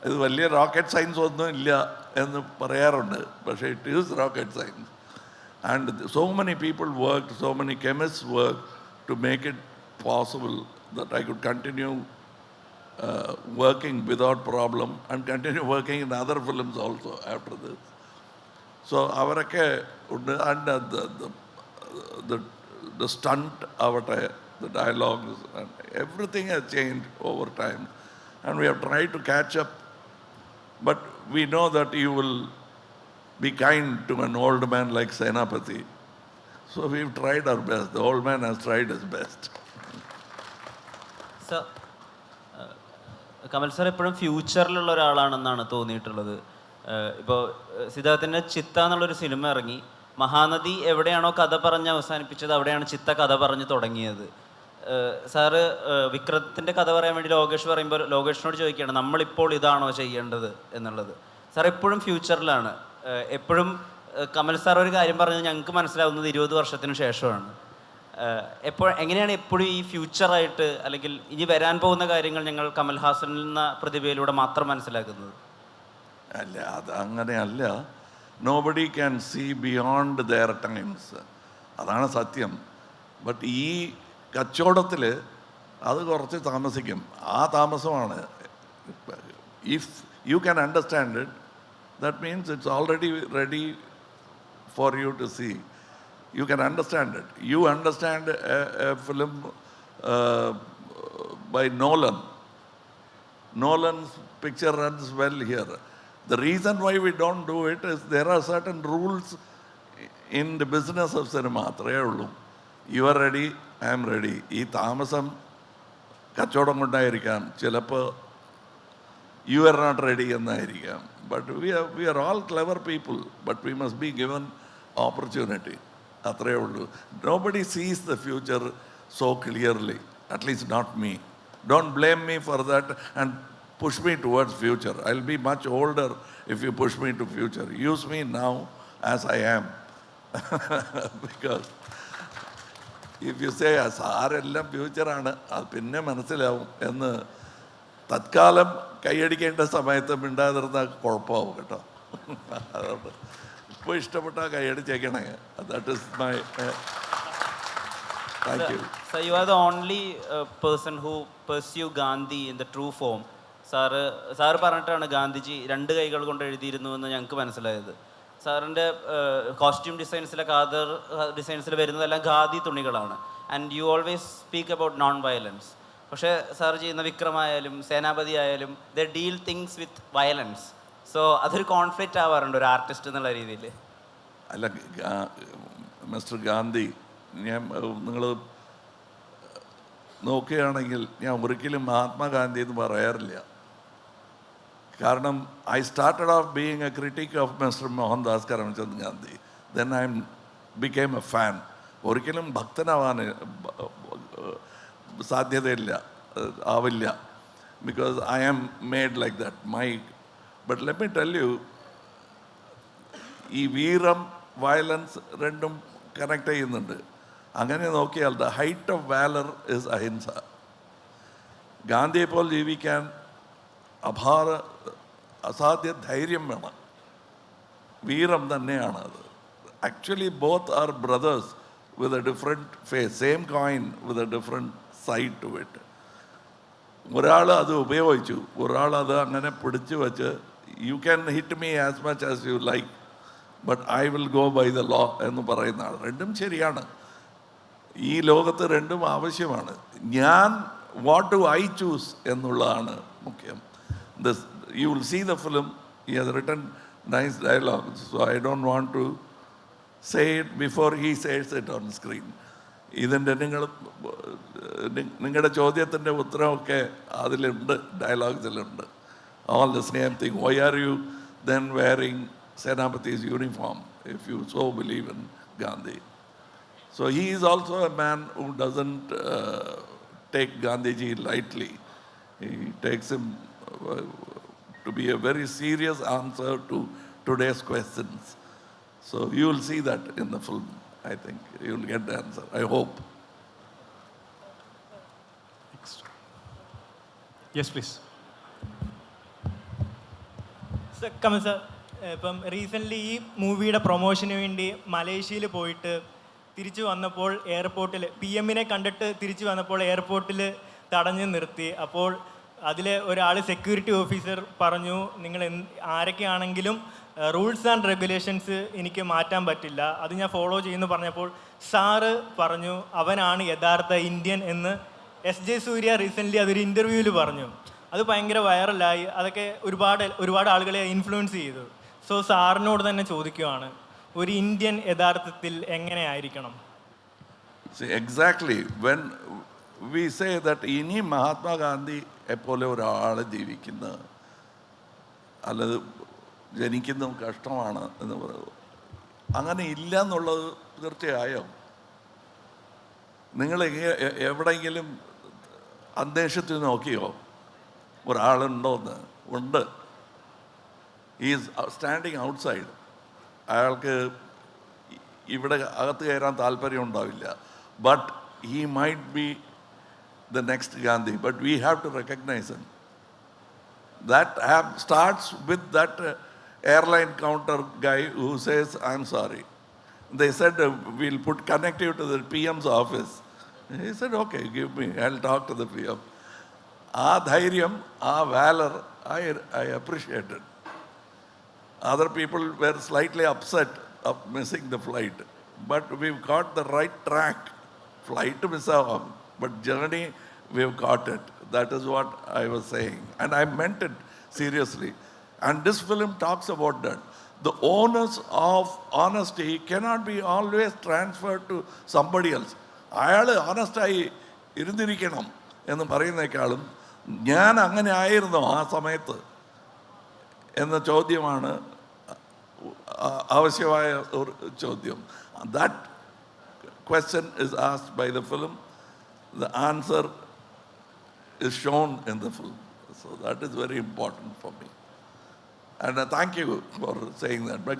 ഇത് വലിയ rocket science ഒന്നും ഇല്ല എന്ന് പറയാറുണ്ട്, പക്ഷേ it is rocket science. And so many people work, so many chemists work to make it possible that I could continue working without problem and continue working in other films also after this. So avarake and the stunt avate, the dialogues and everything has changed over time, and we have tried to catch up, but we know that you will be kind to an old man like Senapati. So we've tried our best. The old man has tried his best. So Kamal sir എപ്പോഴും ഫ്യൂച്ചറിലുള്ള ഒരാളാണെന്നാണ് തോന്നിയിട്ടുള്ളത്. ഇപ്പോൾ സിദ്ധാർത്ഥിൻ്റെ ചിത്ത എന്നുള്ളൊരു cinema ഇറങ്ങി, മഹാനദി എവിടെയാണോ കഥ പറഞ്ഞ് അവസാനിപ്പിച്ചത് അവിടെയാണ് ചിത്ത കഥ പറഞ്ഞ് തുടങ്ങിയത്. സാറ് വിക്രത്തിൻ്റെ കഥ പറയാൻ വേണ്ടി ലോകേഷ് പറയുമ്പോൾ ലോകേഷിനോട് ചോദിക്കുകയാണ് നമ്മളിപ്പോൾ ഇതാണോ ചെയ്യേണ്ടത് എന്നുള്ളത്. സാർ എപ്പോഴും ഫ്യൂച്ചറിലാണ്. എപ്പോഴും കമൽ സാർ ഒരു കാര്യം പറഞ്ഞത് ഞങ്ങൾക്ക് മനസ്സിലാവുന്നത് 20 വർഷത്തിന് ശേഷമാണ്. എങ്ങനെയാണ് എപ്പോഴും ഈ ഫ്യൂച്ചറായിട്ട് അല്ലെങ്കിൽ ഇനി വരാൻ പോകുന്ന കാര്യങ്ങൾ ഞങ്ങൾ കമൽഹാസനിൽ എന്ന പ്രതിഭയിലൂടെ മാത്രം മനസ്സിലാക്കുന്നത്? അല്ല, അത് അങ്ങനെയല്ല. Nobody can see beyond their times, അതാണ് സത്യം. ബട്ട് ഈ കച്ചവടത്തിൽ അത് കുറച്ച് താമസിക്കും. ആ താമസമാണ്. If you can understand it, that means it's already ready for you to see. You can understand it. You understand a film by Nolan. Nolan's picture runs well here. The reason why we don't do it is there are certain rules in the business of cinema. അത്രയേ ഉള്ളൂ. You are ready, I am ready. ഈ താമസം കച്ചവടം കൊണ്ടായിരിക്കാം, ചിലപ്പോൾ you are not ready എന്നായിരിക്കാം. But we are all clever people, but we must be given opportunity. അത്രയേ ഉള്ളൂ. Nobody sees the future so clearly, at least not me. Don't blame me for that and push me towards future. I'll be much older if you push me to future. Use me now as I am. Because if you say സാരെല്ലാം ഫ്യൂച്ചറാണ്, അത് പിന്നെ മനസ്സിലാവും എന്ന് തത്കാലം കൈയടിക്കേണ്ട സമയത്ത് മിണ്ടാതിരുന്ന കുഴപ്പമാവും കേട്ടോ. അതുകൊണ്ട് ഇപ്പോൾ ഇഷ്ടപ്പെട്ടാൽ കൈയടിച്ചേക്കണേ. That is my thank you. Sir, you are the only person who pursue Gandhi in the true form. Sir പറഞ്ഞിട്ടാണ് ഗാന്ധിജി 2 കൈകൾ കൊണ്ട് എഴുതിയിരുന്നു എന്ന് ഞങ്ങൾക്ക് മനസ്സിലായത്. സാറിൻ്റെ കോസ്റ്റ്യൂം ഡിസൈൻസിലെ ഖാദർ ഡിസൈൻസിൽ വരുന്നതെല്ലാം ഖാദി തുണികളാണ്. And you always speak about non violence. പക്ഷേ സാർ ചെയ്യുന്ന വിക്രമായാലും സേനാപതി ആയാലും they deal things with violence. So അതൊരു കോൺഫ്ലിക്റ്റ് ആവാറുണ്ട് ഒരു ആർട്ടിസ്റ്റ് എന്നുള്ള രീതിയിൽ? അല്ല, മിസ്റ്റർ ഗാന്ധി, നിങ്ങൾ നോക്കുകയാണെങ്കിൽ ഞാൻ ഒരിക്കലും മഹാത്മാഗാന്ധി എന്ന് പറയാറില്ല. കാരണം I started off being A critic of mister Mohandas Karamchand Gandhi. Then I became A fan. ഒരിക്കലും ഭക്തനാവാൻ സാധ്യതയില്ല, ആവില്ല. Because I am made like that. But let me tell you, ഈ വീരം വയലൻസ് രണ്ടും കണക്ട് ചെയ്യുന്നുണ്ട്. അങ്ങനെ നോക്കിയാൽ ദ ഹൈറ്റ് ഓഫ് വാലർ ഇസ് അഹിംസ. ഗാന്ധിയെപ്പോൾ ജീവിക്കാൻ അസാധ്യ ധൈര്യം വേണം, വീരം തന്നെയാണ് അത്. Actually both are brothers with a different face, same coin with a different side to it. ഒരാൾ അത് ഉപയോഗിച്ചു, ഒരാൾ അത് അങ്ങനെ പിടിച്ചു വച്ച് you can hit me as much as you like but I will go by the law എന്ന് പറയുന്ന ആൾ. രണ്ടും ശരിയാണ്. ഈ ലോകത്ത് രണ്ടും ആവശ്യമാണ്. ഞാൻ വാട്ട് ഡു ഐ ചൂസ് എന്നുള്ളതാണ് മുഖ്യം. You will see the film, he has written nice dialogues, so I don't want to say it before he says it on screen. ഇതിൻ്റെ നിങ്ങളുടെ ചോദ്യത്തിൻ്റെ ഉത്തരമൊക്കെ അതിലുണ്ട്, ഡയലോഗ്സിലുണ്ട്. All the same thing. Why are you then wearing Senapati's uniform if you so believe in Gandhi? So he is also a man who doesn't take Gandhiji lightly. He takes him to be a very serious answer to today's questions. So you will see that in the film. I think you will get the answer. I hope. Yes, please. Kamal sir, ഇപ്പം recently ഈ മൂവിയുടെ പ്രൊമോഷന് വേണ്ടി മലേഷ്യയിൽ പോയിട്ട് തിരിച്ചു വന്നപ്പോൾ എയർപോർട്ടിൽ PM കണ്ടിട്ട് തിരിച്ചു വന്നപ്പോൾ എയർപോർട്ടിൽ തടഞ്ഞു നിർത്തി. അപ്പോൾ അതിൽ ഒരാൾ സെക്യൂരിറ്റി ഓഫീസർ പറഞ്ഞു, നിങ്ങൾ ആരൊക്കെയാണെങ്കിലും റൂൾസ് ആൻഡ് റെഗുലേഷൻസ് എനിക്ക് മാറ്റാൻ പറ്റില്ല, അത് ഞാൻ ഫോളോ ചെയ്യുന്നു പറഞ്ഞപ്പോൾ സാറ് പറഞ്ഞു അവനാണ് യഥാർത്ഥ ഇന്ത്യൻ എന്ന്. SJ സൂര്യ റീസെൻ്റ്ലി അതൊരു ഇൻ്റർവ്യൂവിൽ പറഞ്ഞു. അത് ഭയങ്കര വൈറലായി. അതൊക്കെ ഒരുപാട് ആളുകളെ ഇൻഫ്ലുവൻസ് ചെയ്തു. സോ സാറിനോട് തന്നെ ചോദിക്കുകയാണ്, ഒരു ഇന്ത്യൻ യഥാർത്ഥത്തിൽ എങ്ങനെയായിരിക്കണം? Exactly when we say that ഇനി മഹാത്മാഗാന്ധി പോലെ ഒരാൾ ജീവിക്കുന്ന അല്ലത് ജനിക്കുന്നതും കഷ്ടമാണ് എന്ന് പറയുന്നത് അങ്ങനെ ഇല്ല എന്നുള്ളത് തീർച്ചയായും. നിങ്ങൾ എവിടെയെങ്കിലും അന്തരീക്ഷത്തിൽ നോക്കിയോ ഒരാളുണ്ടോയെന്ന്? ഉണ്ട്. Is standing outside. അയാൾക്ക് ഇവിടെ അകത്ത് കയറാൻ താല്പര്യം ഉണ്ടാവില്ല. but he might be the next Gandhi, but we have to recognize him. That starts with that airline counter guy who says, I'm sorry. They said, we'll connect you to the PM's office. He said, okay, give me, I'll talk to the PM. Aa dhairyam, aa valor, I appreciated. Other people were slightly upset of missing the flight, but we've got the right track. Flight miss avam, but journey we've got it. That is what I was saying, and I meant it seriously. And this film talks about that. The onus of honesty cannot be always transferred to somebody else. അയാൾ ഓണസ്റ്റായി ഇരുന്നിരിക്കണം എന്ന് പറയുന്നേക്കാളും ഞാൻ അങ്ങനെ ആയിരുന്നോ ആ സമയത്ത് എന്ന ചോദ്യമാണ് ആവശ്യമായ ഒരു ചോദ്യം. That question is asked by the film. The answer is shown in the film. So that is very important for me. And thank you for saying that. But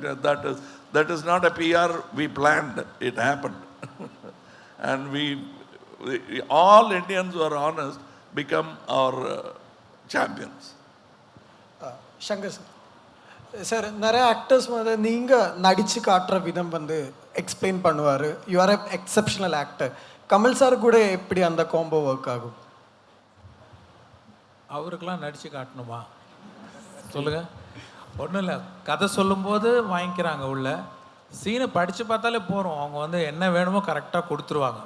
that is not a PR we planned. It happened. And all Indians who are honest become our champions. Shankar sir, sir நிறைய actors வந்து நீங்கள் நடித்து காட்டுற விதம் வந்து explain பண்ணுவார். You are a exceptional actor. Kamal sir கூட எப்படி அந்த காம்போ ஒர்க் ஆகும்? அவருக்கெல்லாம் நடித்து காட்டணுமா சொல்லுங்கள்? ஒன்றும் இல்லை, கதை சொல்லும்போது வாங்கிக்கிறாங்க உள்ள, சீனை படித்து பார்த்தாலே போகிறோம். அவங்க வந்து என்ன வேணுமோ கரெக்டாக கொடுத்துருவாங்க.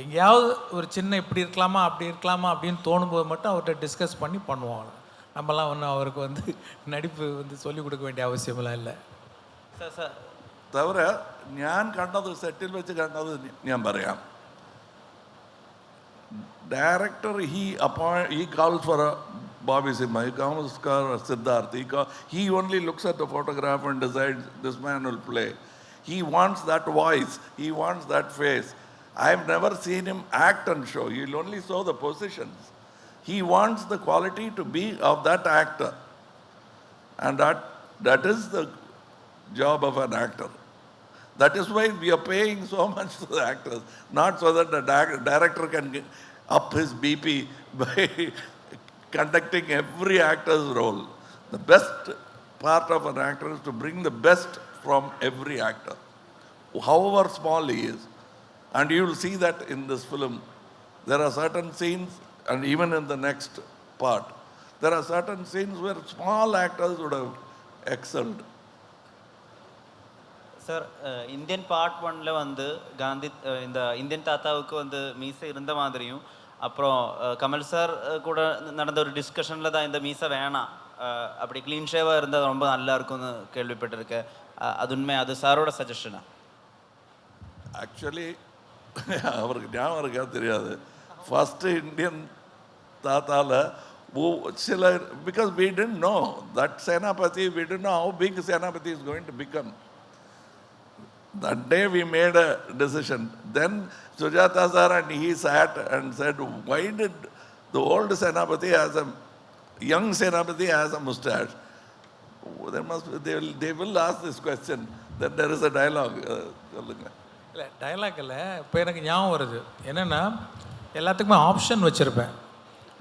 எங்கேயாவது ஒரு சின்ன இப்படி இருக்கலாமா அப்படி இருக்கலாமா அப்படின்னு தோணும்போது மட்டும் அவர்கிட்ட டிஸ்கஸ் பண்ணி பண்ணுவோம். நம்மலாம் ஒன்றும் அவருக்கு வந்து நடிப்பு வந்து சொல்லிக் கொடுக்க வேண்டிய அவசியமெல்லாம் இல்லை. സാർ സാർ തവര ഞാൻ കണ്ടത്, സെറ്റിൽ വെച്ച് കണ്ടത് ഞാൻ പറയാം. Director, he calls for a Bobby Simha, he calls for a Siddharth. He only looks at the photograph and decides this man will play. He wants that voice, he wants that face. I have never seen him act and show. He'll only show the positions. He wants the quality to be of that actor. And that is the job of an actor. That is why we are paying so much to the actors, not so that the director can up his BP by conducting every actor's role. The best part of an actor is to bring the best from every actor, however small he is. And you will see that in this film. There are certain scenes, and even in the next part, there are certain scenes where small actors would have excelled. Sir, Indian part 1ல் வந்து காந்தி இந்த Indian தாத்தாவுக்கு வந்து மீசை இருந்த மாதிரியும், அப்புறம் Kamal sir கூட நடந்த ஒரு டிஸ்கஷனில் தான் இந்த மீசை வேணாம், அப்படி க்ளீன் ஷேவாக இருந்தால் ரொம்ப நல்லா இருக்கும்னு கேள்விப்பட்டிருக்கேன். அது உண்மை? அது சாரோட சஜஷனா? ஆக்சுவலி அவருக்கு ஞாபகம் இருக்கா தெரியாது. ஃபஸ்ட்டு இந்தியன் தாத்தாவில் சில, because we didn't know that Senapati, we didn't know how big Senapati is going to become. That day we made a decision. Then Sujata sir and he sat and said, why did the old Senapati has a young Senapati has a mustache? They will ask this question. Then there is a dialogue. இல்லை, dialogue இல்லை, இப்போ எனக்கு ஞாபகம் வருது. என்னென்னா, எல்லாத்துக்குமே option வச்சுருப்பேன்.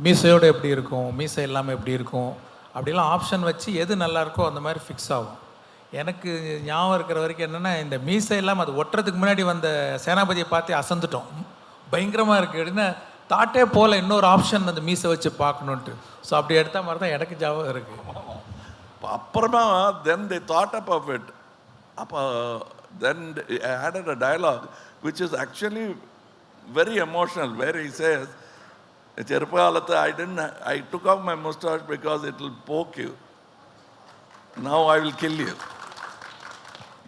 மீசையோடு எப்படி இருக்கும், மீசை இல்லாமல் எப்படி இருக்கும், அப்படிலாம் ஆப்ஷன் வச்சு எது நல்லா இருக்கோ அந்த மாதிரி ஃபிக்ஸ் ஆகும். எனக்கு ஞாபகம் இருக்கிற வரைக்கும் என்னென்னா, இந்த மீசை இல்லாமல் அது ஒட்டுறதுக்கு முன்னாடி வந்த சேனாபதியை பார்த்து அசந்துட்டோம். பயங்கரமாக இருக்குது அப்படின்னா தாட்டே போல் இன்னொரு ஆப்ஷன் அந்த மீசை வச்சு பார்க்கணுன்ட்டு. ஸோ அப்படி எடுத்த மாதிரி தான் எனக்கு ஞாபகம் இருக்குது. அப்புறமா then they thought of it. அப்போ then I added a dialogue which is actually very emotional, where he says, Cherupalata, I took off my mustache because it will poke you. Now I will kill you.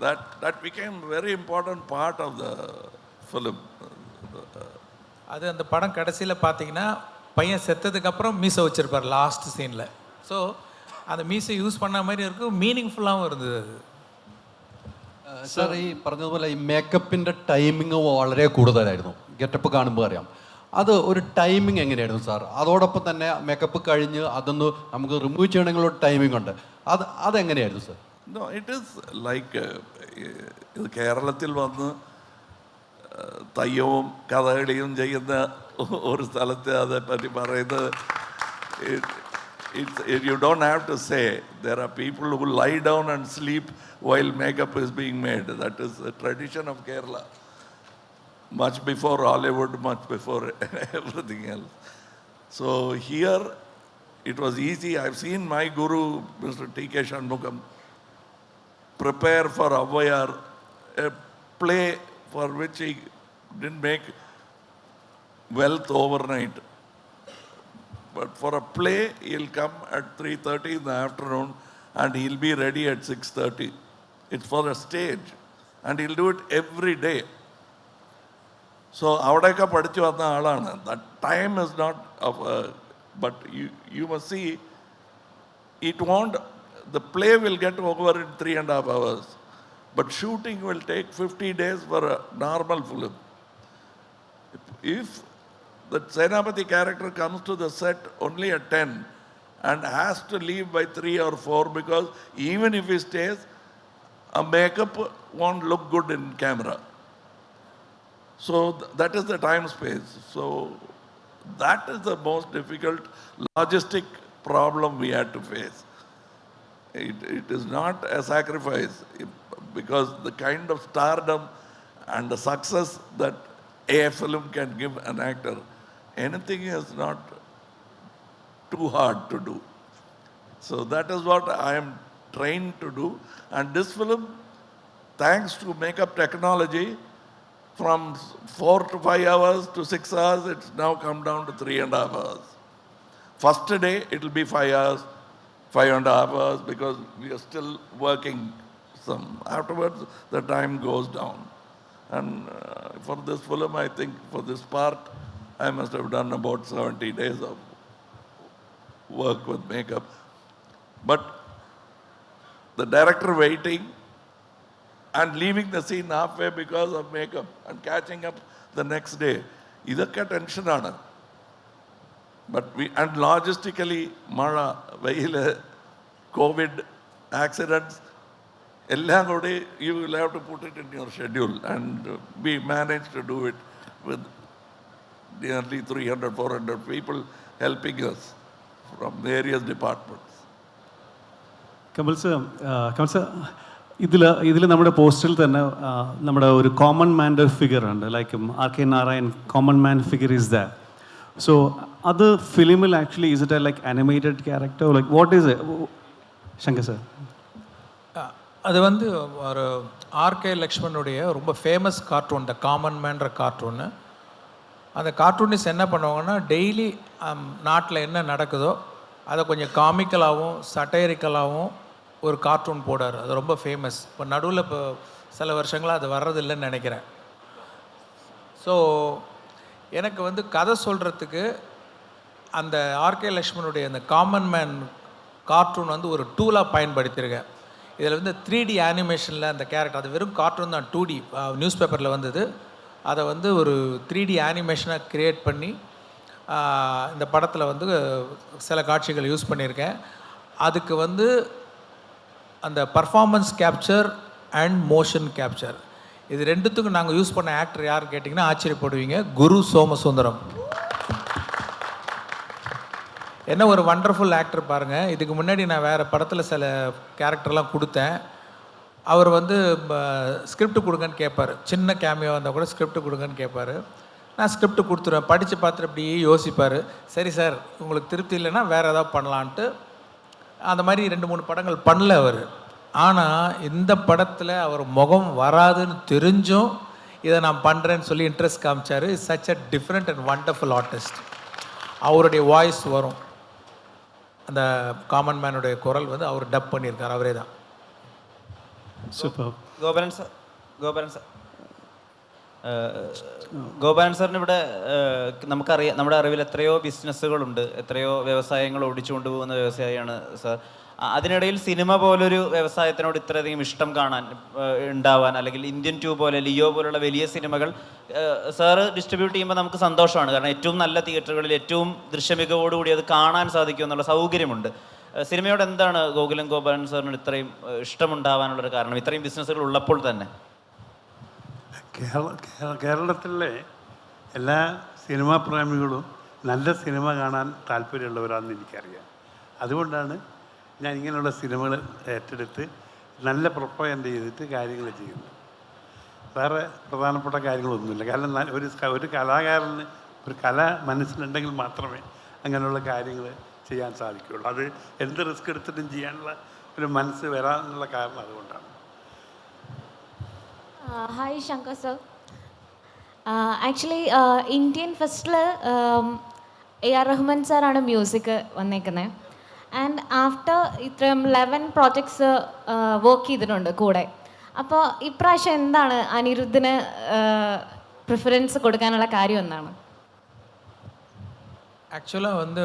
That became very important part of the film. அது அந்த படம் கடைசியில் பார்த்தீங்கன்னா பையன் செத்ததுக்கப்புறம் மீசை வச்சுருப்பார் last சீனில். So அந்த மீசை யூஸ் பண்ண மாதிரி இருக்கும், மீனிங்ஃபுல்லாகவும் இருந்தது அது. സാർ, ഈ പറഞ്ഞതുപോലെ ഈ മേക്കപ്പിൻ്റെ ടൈമിങ് വളരെ കൂടുതലായിരുന്നു. ഗെറ്റപ്പ് കാണുമ്പോൾ അറിയാം. അത് ഒരു ടൈമിങ് എങ്ങനെയായിരുന്നു സാർ? അതോടൊപ്പം തന്നെ മേക്കപ്പ് കഴിഞ്ഞ് അതൊന്ന് നമുക്ക് റിമൂവ് ചെയ്യണമെങ്കിലുള്ള ടൈമിംഗ് ഉണ്ട്. അതെങ്ങനെയായിരുന്നു sir? No, it is like ഇത് കേരളത്തിൽ വന്ന് തയ്യവും കഥകളിയും ചെയ്യുന്ന ഒരു സ്ഥലത്ത് അതേപ്പറ്റി പറയുന്നത് you don't have to say. There are people who lie down and sleep while makeup is being made. That is a tradition of Kerala. Much before Hollywood, much before everything else. So here it was easy. I've seen my guru, Mr. T.K. Shanmugam, prepare for Avvayar, a play for which he didn't make wealth overnight. But for a play, he'll come at 3:30 in the afternoon and he'll be ready at 6:30. It's for a stage. And he'll do it every day. So, avadekka padichu vanna aalana. That time is not of but you must see, it won't, the play will get over in 3.5 hours. But shooting will take 50 days for a normal film. If the Senapati character comes to the set only at 10 and has to leave by 3 or 4 because even if he stays, a makeup won't look good in camera. So that is the time space. So that is the most difficult logistic problem we had to face. It is not a sacrifice because the kind of stardom and the success that a film can give an actor, anything is not too hard to do. So that is what I am trained to do. And this film, thanks to makeup technology, from 4 to 5 hours to 6 hours, it's now come down to 3.5 hours. First day, it will be 5 hours, 5.5 hours, because we are still working some. Afterwards, the time goes down. And for this film, I think for this part, I must have done about 70 days of work with makeup. But the director waiting and leaving the scene halfway because of makeup and catching up the next day, idakka tension aanu. But and logistically, mala, veil, COVID, accidents, ellam kodi you will have to put it in your schedule, and we managed to do it with nearly 300-400 people helping us from various departments. Kamal sir, ഇതിൽ നമ്മുടെ പോസ്റ്ററിൽ തന്നെ നമ്മുടെ ഒരു common മാൻ്റെ figure ഉണ്ട്, like R K Narayan common man figure is that. So അത് ഫിലിമിൽ actually is it a like animated character, like what is Shankar sir? அது வந்து ஒரு ஆர்கே லக்ஷ்மணுடைய ரொம்ப ஃபேமஸ் கார்ட்டூன், த காமன் மேன்ற கார்ட்டூனு. அந்த கார்ட்டூனிஸ்ட் என்ன பண்ணுவாங்கன்னா, டெய்லி நாட்டில் என்ன நடக்குதோ அதை கொஞ்சம் காமிக்கலாகவும் சட்டைரிக்கலாகவும் ஒரு கார்ட்டூன் போடார். அது ரொம்ப ஃபேமஸ். இப்போ நடுவில் இப்போ சில வருஷங்களாக அது வர்றதில்லைன்னு நினைக்கிறேன். ஸோ எனக்கு வந்து கதை சொல்கிறதுக்கு அந்த ஆர்கே லக்ஷ்மணுடைய அந்த காமன் மேன் கார்ட்டூன் வந்து ஒரு டூலாக பயன்படுத்தியிருக்கேன். இதில் வந்து 3D அனிமேஷனில் அந்த கேரக்டர், அது வெறும் கார்ட்டூன் தான், 2D நியூஸ் பேப்பரில் வந்தது. அதை வந்து ஒரு 3D அனிமேஷனாக க்ரியேட் பண்ணி இந்த படத்தில் வந்து சில காட்சிகள் யூஸ் பண்ணியிருக்கேன். அதுக்கு வந்து அந்த performance capture and motion capture, இது ரெண்டுத்துக்கும் நாங்கள் யூஸ் பண்ண ஆக்டர் யார் கேட்டிங்கன்னா ஆச்சரியப்படுவீங்க, குரு சோமசுந்தரம். என்ன ஒரு வண்டர்ஃபுல் ஆக்டர் பாருங்கள். இதுக்கு முன்னாடி நான் வேறு படத்தில் சில கேரக்டர்லாம் கொடுத்தேன். அவர் வந்து ஸ்கிரிப்ட் கொடுங்கன்னு கேட்பார், சின்ன கேமியோ வந்தால் கூட ஸ்கிரிப்ட் கொடுங்கன்னு கேட்பார். நான் ஸ்கிரிப்ட் கொடுத்துருவேன், படித்து பார்த்துட்டு அப்படியே யோசிப்பார், சரி சார் உங்களுக்கு திருப்தி இல்லைன்னா வேறு ஏதாவது பண்ணலான்ட்டு. அந்த மாதிரி 2-3 படங்கள் பண்ணல அவர். ஆனால் இந்த படத்தில் அவர் முகம் வராதுன்னு தெரிஞ்சும் இதை நான் பண்ணுறேன்னு சொல்லி இன்ட்ரெஸ்ட் காமிச்சார். Such a different and wonderful artist. அவருடைய வாய்ஸ் வரும், அந்த காமன் மேனுடைய குரல் வந்து அவர் டப் பண்ணியிருக்கார், அவரே தான். സൂപ്പർ. ഗോപാലൻ സാറിന് ഇവിടെ നമുക്കറിയാം, നമ്മുടെ അറിവിൽ എത്രയോ ബിസിനസ്സുകളുണ്ട്, എത്രയോ വ്യവസായങ്ങൾ ഓടിച്ചുകൊണ്ട് പോകുന്ന വ്യവസായിയാണ് സാർ. അതിനിടയിൽ സിനിമ പോലൊരു വ്യവസായത്തിനോട് ഇത്രയധികം ഇഷ്ടം കാണാൻ ഉണ്ടാവാൻ, അല്ലെങ്കിൽ ഇന്ത്യൻ 2 പോലെ, ലിയോ പോലുള്ള വലിയ സിനിമകൾ സാറ് ഡിസ്ട്രിബ്യൂട്ട് ചെയ്യുമ്പോൾ നമുക്ക് സന്തോഷമാണ്. കാരണം ഏറ്റവും നല്ല തിയേറ്ററുകളിൽ ഏറ്റവും ദൃശ്യമികവോടുകൂടി അത് കാണാൻ സാധിക്കും എന്നുള്ള സൗകര്യമുണ്ട്. സിനിമയോട് എന്താണ് ഗോകുലം ഗോപാലൻ സാറിന് ഇത്രയും ഇഷ്ടമുണ്ടാവാനുള്ളൊരു കാരണം, ഇത്രയും ബിസിനസ്സുകൾ ഉള്ളപ്പോൾ തന്നെ? കേരളത്തിലെ എല്ലാ സിനിമാ പ്രേമികളും നല്ല സിനിമ കാണാൻ താല്പര്യമുള്ളവരാണെന്ന് എനിക്കറിയാം. അതുകൊണ്ടാണ് ഞാൻ ഇങ്ങനെയുള്ള സിനിമകൾ ഏറ്റെടുത്ത് നല്ല പ്രൊപ്പഗൻഡ ചെയ്തിട്ട് കാര്യങ്ങൾ ചെയ്യുന്നത്. വേറെ പ്രധാനപ്പെട്ട കാര്യങ്ങളൊന്നുമില്ല. കാരണം ഒരു കലാകാരന് ഒരു കല മനസ്സിലുണ്ടെങ്കിൽ മാത്രമേ അങ്ങനെയുള്ള കാര്യങ്ങൾ ചെയ്യാൻ സാധിക്കുകയുള്ളൂ. അത് എന്ത് റിസ്ക് എടുത്തിട്ടും ചെയ്യാനുള്ള ഒരു മനസ്സ് വരാനുള്ള കാരണം അതുകൊണ്ടാണ്. Hi Shankar sir. Actually Indian ഫസ്റ്റിൽ AR റഹ്മാൻ സാറാണ് മ്യൂസിക് വന്നേക്കുന്നത്. ആൻഡ് ആഫ്റ്റർ ഇത്രയും 11 പ്രോജക്ട്സ് വർക്ക് ചെയ്തിട്ടുണ്ട് കൂടെ. അപ്പോൾ ഇപ്രാവശ്യം എന്താണ് അനിരുദ്ധിന് പ്രിഫറൻസ് കൊടുക്കാനുള്ള കാര്യം എന്താണ്? ஆக்சுவலாக வந்து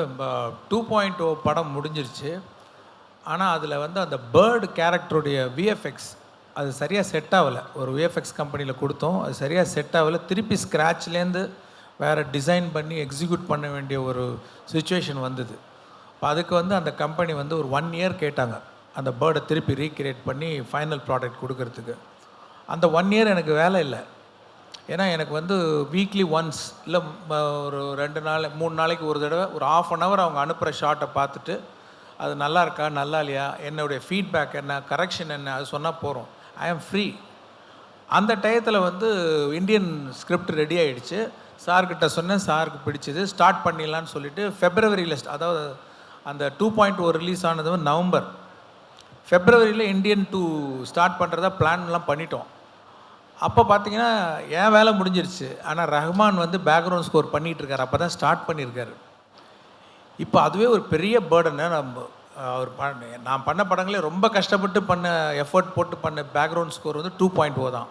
2.0 படம் முடிஞ்சிருச்சு. ஆனால் அதில் வந்து அந்த பேர்டு கேரக்டருடைய விஎஃப்எக்ஸ் அது சரியாக செட் ஆகலை. ஒரு விஎஃப்எக்ஸ் கம்பெனியில் கொடுத்தோம், அது சரியாக செட் ஆகலை. திருப்பி ஸ்க்ராட்ச்லேருந்து வேறு டிசைன் பண்ணி எக்ஸிக்யூட் பண்ண வேண்டிய ஒரு சுச்சுவேஷன் வந்தது. இப்போ அதுக்கு வந்து அந்த கம்பெனி வந்து ஒரு 1 இயர் கேட்டாங்க அந்த பேர்டை திருப்பி ரீக்ரியேட் பண்ணி ஃபைனல் ப்ராடக்ட் கொடுக்கறதுக்கு. அந்த 1 இயர் எனக்கு வேலை இல்லை. ஏன்னா எனக்கு வந்து வீக்லி ஒன்ஸ் இல்லை ஒரு 2 நாள் 3 நாளைக்கு ஒரு தடவை ஒரு 1/2 hour அவங்க அனுப்புகிற ஷார்ட்டை பார்த்துட்டு அது நல்லா இருக்கா நல்லா இல்லையா, என்னுடைய ஃபீட்பேக் என்ன, கரெக்ஷன் என்ன, அது சொன்னால் போகிறோம். ஐ ஆம் ஃப்ரீ. அந்த டயத்தில் வந்து இந்தியன் ஸ்கிரிப்ட் ரெடி ஆகிடுச்சு. சார்கிட்ட சொன்னேன், சாருக்கு பிடிச்சது, ஸ்டார்ட் பண்ணிடலான்னு சொல்லிட்டு ஃபெப்ரவரியில் அதாவது அந்த 2.0 ரிலீஸ் ஆனது வந்து நவம்பர். ஃபெப்ரவரியில் இந்தியன் 2 ஸ்டார்ட் பண்ணுறதா பிளான்லாம் பண்ணிட்டோம். அப்போ பார்த்தீங்கன்னா என் வேலை முடிஞ்சிருச்சு. ஆனால் ரஹ்மான் வந்து பேக்ரவுண்ட் ஸ்கோர் பண்ணிகிட்ருக்காரு. அப்போ தான் ஸ்டார்ட் பண்ணியிருக்காரு. இப்போ அதுவே ஒரு பெரிய பேர்டனை அவர் நான் பண்ண படங்களே ரொம்ப கஷ்டப்பட்டு பண்ண எஃபர்ட் போட்டு பண்ண பேக்ரவுண்ட் ஸ்கோர் வந்து 2.0 தான்.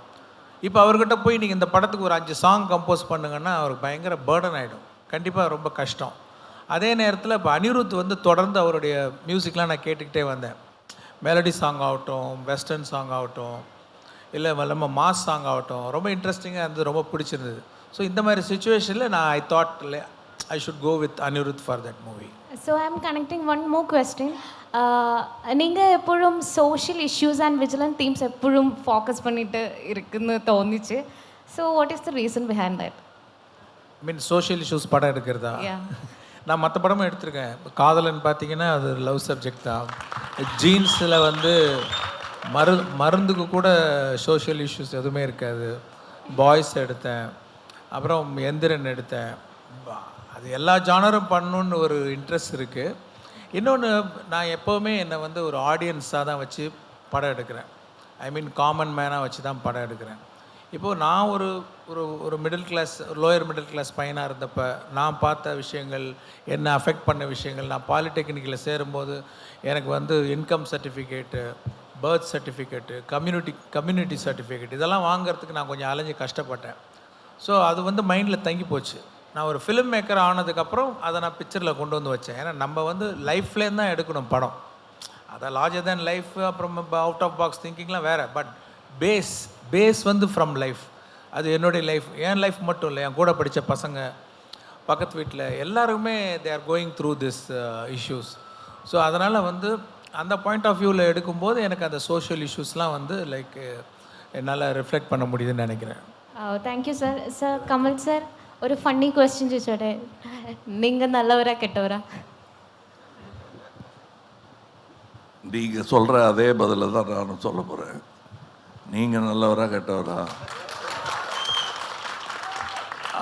இப்போ அவர்கிட்ட போய் நீங்கள் இந்த படத்துக்கு ஒரு 5 சாங் கம்போஸ் பண்ணுங்கன்னா அவருக்கு பயங்கர பேர்டன் ஆகிடும். கண்டிப்பாக ரொம்ப கஷ்டம். அதே நேரத்தில் இப்போ அனிருத் வந்து தொடர்ந்து அவருடைய மியூசிக்லாம் நான் கேட்டுக்கிட்டே வந்தேன். மெலடி சாங் ஆகட்டும், வெஸ்டர்ன் சாங் ஆகட்டும், இல்லை நம்ம மாஸ் சாங் ஆகட்டும், ரொம்ப இன்ட்ரெஸ்டிங்காக இருந்தது, ரொம்ப பிடிச்சிருந்தது. ஸோ இந்த மாதிரி சுச்சுவேஷனில் நான் I thought I should go with Anirudh for that movie. So I am connecting one more question. நீங்கள் எப்பொழுதும் சோஷியல் இஷ்யூஸ் அண்ட் விஜிலன்ட் தீம்ஸ் எப்பொழுதும் ஃபோக்கஸ் பண்ணிட்டு இருக்குன்னு தோணுச்சு. So what is the reason behind that? Mean social issues படம் எடுக்கிறதா? நான் மற்ற படமும் எடுத்திருக்கேன். காதலன் பார்த்தீங்கன்னா அது லவ் சப்ஜெக்ட் தான். ஜீன்ஸில் வந்து மருந்துக்கு கூட சோஷியல் இஷ்யூஸ் எதுவுமே இருக்காது. பாய்ஸ் எடுத்தேன், அப்புறம் எந்திரன் எடுத்தேன். அது எல்லா ஜானரும் பண்ணணுன்னு ஒரு இன்ட்ரெஸ்ட் இருக்குது. இன்னொன்று, நான் எப்போவுமே என்னை வந்து ஒரு ஆடியன்ஸாக தான் வச்சு படம் எடுக்கிறேன். ஐ மீன் காமன் மேனாக வச்சு தான் படம் எடுக்கிறேன். இப்போது நான் ஒரு ஒரு middle class, lower middle class பையனாக இருந்தப்போ நான் பார்த்த விஷயங்கள், என்னை அஃபெக்ட் பண்ண விஷயங்கள், நான் பாலிடெக்னிக்கில் சேரும்போது எனக்கு வந்து income certificate, birth certificate, community certificate இதெல்லாம் வாங்குறதுக்கு நான் கொஞ்சம் அலைஞ்சு கஷ்டப்பட்டேன். ஸோ அது வந்து மைண்டில் தங்கி போச்சு. நான் ஒரு ஃபிலிம் மேக்கர் ஆனதுக்கப்புறம் அதை நான் பிக்சரில் கொண்டு வந்து வச்சேன். ஏன்னா நம்ம வந்து லைஃப்லேருந்து தான் எடுக்கணும் படம். அதை லார்ஜர் தேன் லைஃப், அப்புறம் அவுட் ஆஃப் பாக்ஸ் திங்கிங்லாம் வேறு. பட் பேஸ் வந்து ஃப்ரம் லைஃப். அது என்னுடைய லைஃப், என் லைஃப் மட்டும் இல்லை, என் கூட படித்த பசங்க, பக்கத்து வீட்டில் எல்லாருமே they are going through this issues. So அதனால் வந்து அந்த பாயிண்ட் ஆஃப் வியூவில் எடுக்கும்போது எனக்கு அந்த சோஷியல் இஷ்யூஸ்லாம் வந்து லைக் என்னால் ரிஃப்ளெக்ட் பண்ண முடியுதுன்னு நினைக்கிறேன். Thank you sir. Sir Kamal sir, ஒரு ஃபன்னி கொஸ்டின் ചോദിച്ചോട്ടെ? நீங்கள் நல்லவரா கெட்டவரா? நீங்கள் சொல்கிற அதே பதிலை தான் நானும் சொல்ல போகிறேன். நீங்கள் நல்லவரா கெட்டவரா?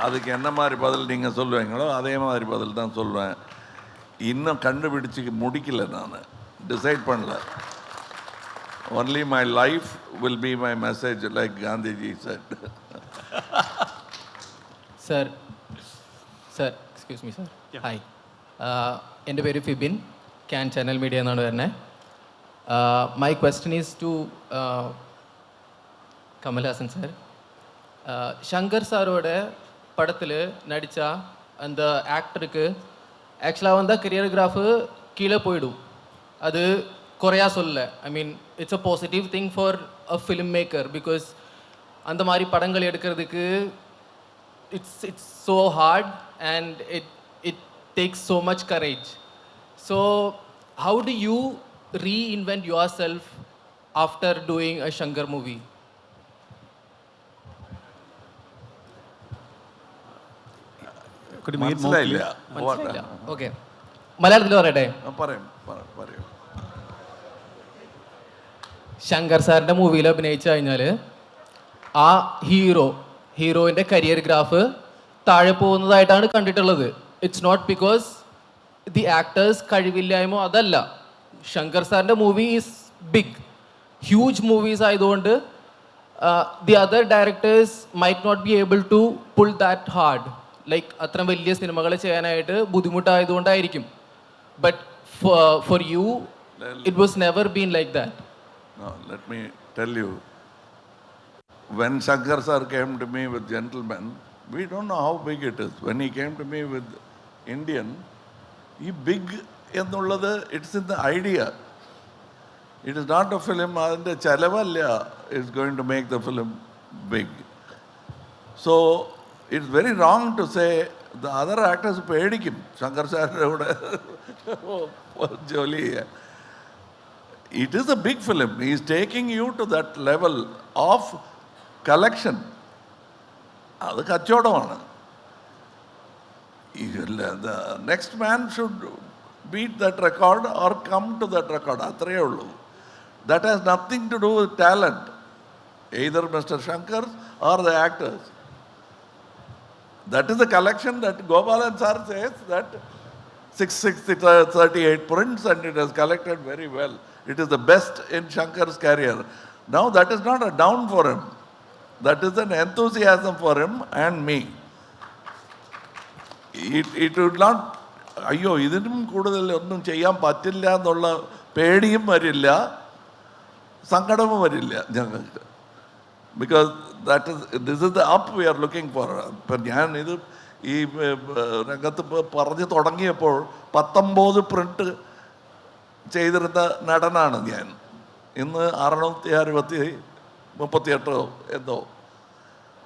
அதுக்கு என்ன மாதிரி பதில் நீங்கள் சொல்லுவீங்களோ அதே மாதிரி பதில் தான் சொல்லுவேன். இன்னும் கண்டுபிடிச்சி முடிக்கல, நான் டிசைட் பண்ணல. Only my life will be my message, like Gandhiji said. Sir excuse me sir. Hi, എൻ്റെ പേര് ഫിബിൻ, ക്യാൻ ചാനൽ മീഡിയ എന്നാണ് വരുന്നത്. My question is to Kamal Haasan sir. Shankar സാറോட படத்தில் நடித்த அந்த ஆக்டருக்கு ஆக்சுவலாக வந்தால் கரியர்கிராஃபு கீழே போயிடும். அது குறையா சொல்ல. I mean it's a positive thing for a film maker. Because அந்த மாதிரி படங்கள் எடுக்கிறதுக்கு it's so hard and it takes so much courage. So how do you reinvent yourself after doing a Shankar movie? could you make it more മനസ്സിലായില്ല. clear? മനസ്സിലായില്ല. Okay, മലയാളത്തിൽ പറയട്ടെ. പറയൂ. ശങ്കർ സാറിൻ്റെ മൂവിയിൽ അഭിനയിച്ചു കഴിഞ്ഞാൽ ആ ഹീറോയിൻ്റെ കരിയർ ഗ്രാഫ് താഴെ പോകുന്നതായിട്ടാണ് കണ്ടിട്ടുള്ളത്. It's not because the actors കഴിവില്ലായ്മോ, അതല്ല. ശങ്കർ സാറിൻ്റെ movie is big, huge movies ആയതുകൊണ്ട് the other directors might not be able to pull that hard. Like അത്ര വലിയ സിനിമകൾ ചെയ്യാനായിട്ട് ബുദ്ധിമുട്ടായതുകൊണ്ടായിരിക്കും. But for you it was never been like that. No, let me tell you, when Shankar sir came to me with Gentleman, we don't know how big it is. When he came to me with Indian, big എന്നുള്ളത് it's in the idea. It is not a film, അതിൻ്റെ ചെലവല്ല is going to make the film big. So it's very wrong to say the other actors പേടിക്കും ശങ്കർ സാറിൻ്റെ കൂടെ ജോലി ചെയ്യാൻ. It is a big film. He is taking you to that level of collection. അത് കച്ചവടമാണ്. The next man should beat that record or come to that record. അത്രയേ ഉള്ളൂ. That has nothing to do with talent, either Mr. Shankar or the actors. That is the collection that Gopalan sir says that 638 prints and it has collected very well. It is the best in Shankar's career. Now that is not a down for him. That is an enthusiasm for him and me. It would not, അയ്യോ ഇതിനും കൂടുതൽ ഒന്നും ചെയ്യാൻ പറ്റില്ല എന്നുള്ള പേടിയും വരില്ല, സങ്കടവും വരില്ല ഞങ്ങൾക്ക്. Because this is the up we are looking for. ഇപ്പം ഞാൻ ഇത് ഈ രംഗത്ത് പറഞ്ഞു തുടങ്ങിയപ്പോൾ 19 പ്രിന്റ് ചെയ്തിരുന്ന നടനാണ് ഞാൻ. ഇന്ന് 638 എന്തോ.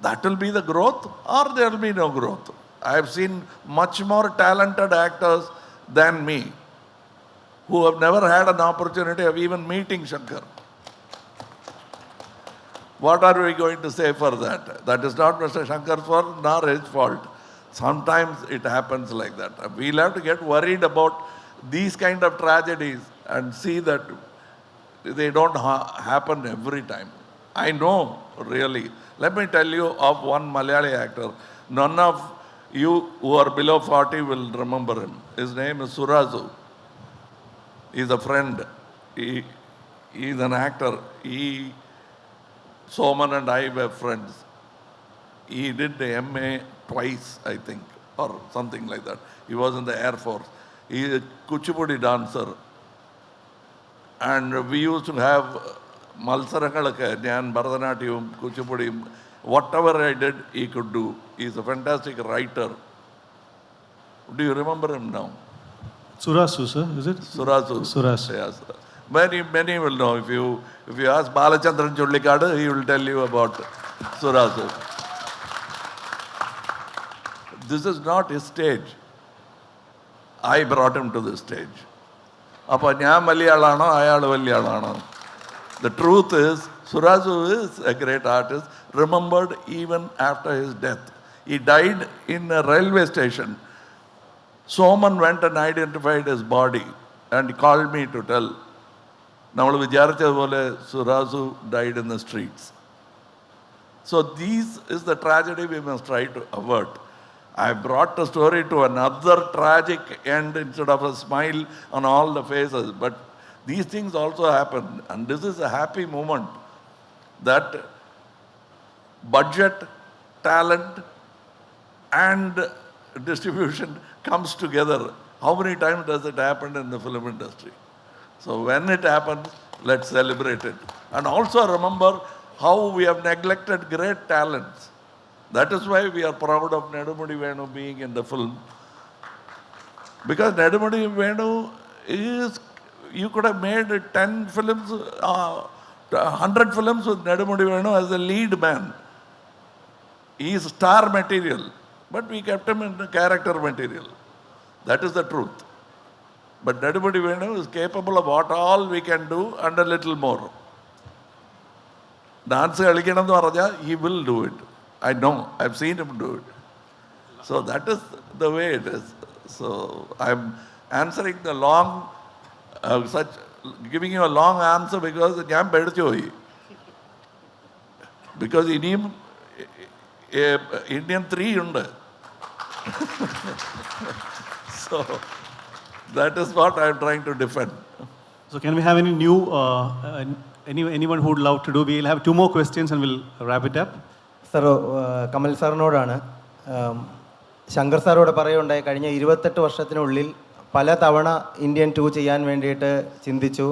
That will be the growth or there will be no growth. I have seen much more talented actors than me who have never had an opportunity of even meeting Shankar. What are we going to say for that? That is not Mr. Shankar's fault nor his fault. Sometimes it happens like that. We'll have to get worried about these kind of tragedies and see that they don't happen every time. I know, really. Let me tell you of one Malayali actor. None of you who are below 40 will remember him. His name is Surazu. He's a friend. He's an actor. Soman and I were friends. He did the MA twice, I think, or something like that. He was in the Air Force. He is a Kuchipudi dancer. And we used to have Malsarangalaka, Nyan, Bharatanatyam, Kuchipudi. Whatever I did, he could do. He's a fantastic writer. Do you remember him now? Surasu, sir, is it? Surasu. Surasu. Yes. Many will know. If you ask Balachandran Chullikadu, he will tell you about Surasu. This is not his stage. I brought him to this stage. അപ്പോൾ ഞാൻ വലിയ ആളാണോ അയാൾ വലിയ ആളാണോ? The truth is, Surasu is a great artist, remembered even after his death. He died in a railway station. Soman went and identified his body and called me to tell. നമ്മൾ വിചാരിച്ചതുപോലെ Surasu died in the streets. So this is the tragedy we must try to avert. I brought the story to another tragic end instead of a smile on all the faces. But these things also happen. And this is a happy moment that budget, talent, and distribution comes together. How many times does it happen in the film industry? So when it happens, let's celebrate it. And also remember how we have neglected great talents. That is why we are proud of Nedumudi Venu being in the film. Because Nedumudi Venu is, you could have made 10 films, 100 films with Nedumudi Venu as the lead man. He is star material, but we kept him in the character material. That is the truth. But Nedumudi Venu is capable of what all we can do and a little more. Dance, he will do it. I know, I've seen him do it. So that is the way it is. So I'm answering the long, giving you a long answer because ഞാൻ പേടിച്ചു പോയി. Because ഇനിയും Indian 3 ഉണ്ട്. So that is what I'm trying to defend. So can we have any new, anyone who would love to do? We'll have 2 more questions and we'll wrap it up. Sir, Kamal സാറിനോടാണ്. ശങ്കർ സാറോട് പറയുണ്ടായി, കഴിഞ്ഞ 28 വർഷത്തിനുള്ളിൽ പല തവണ Indian 2 ചെയ്യാൻ വേണ്ടിയിട്ട് ചിന്തിച്ചു.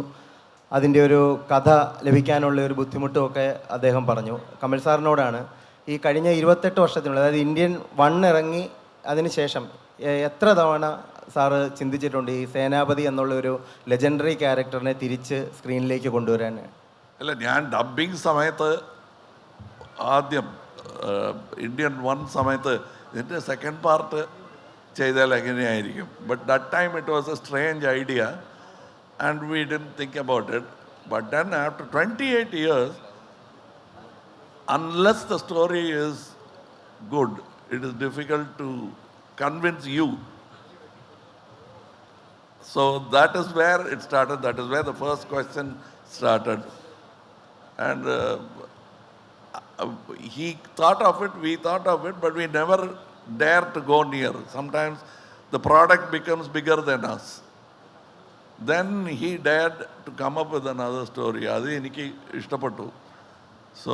അതിൻ്റെ ഒരു കഥ ലഭിക്കാനുള്ള ഒരു ബുദ്ധിമുട്ടുമൊക്കെ അദ്ദേഹം പറഞ്ഞു. കമൽ സാറിനോടാണ്, ഈ കഴിഞ്ഞ 28 വർഷത്തിനുള്ളിൽ, അതായത് ഇന്ത്യൻ 1 ഇറങ്ങി അതിന് ശേഷം എത്ര തവണ സാറ് ചിന്തിച്ചിട്ടുണ്ട് ഈ സേനാപതി എന്നുള്ളൊരു ലെജൻഡറി ക്യാരക്ടറിനെ തിരിച്ച് സ്ക്രീനിലേക്ക് കൊണ്ടുവരാൻ? അല്ല, ഞാൻ ഡബ്ബിങ് സമയത്ത് ആദ്യം ഇന്ത്യൻ 1 സമയത്ത് ഇതിൻ്റെ സെക്കൻഡ് പാർട്ട് ചെയ്താൽ എങ്ങനെയായിരിക്കും. But that time it was A strange idea and we didn't think about it. But then after 28 years, unless the story is good, it is difficult to convince you. So that is where it started. That is where the first question started. And he thought of it, we thought of it, but we never dare to go near. Sometimes the product becomes bigger than us. Then he dared to come up with another story. Adi enikku ishtapettu. So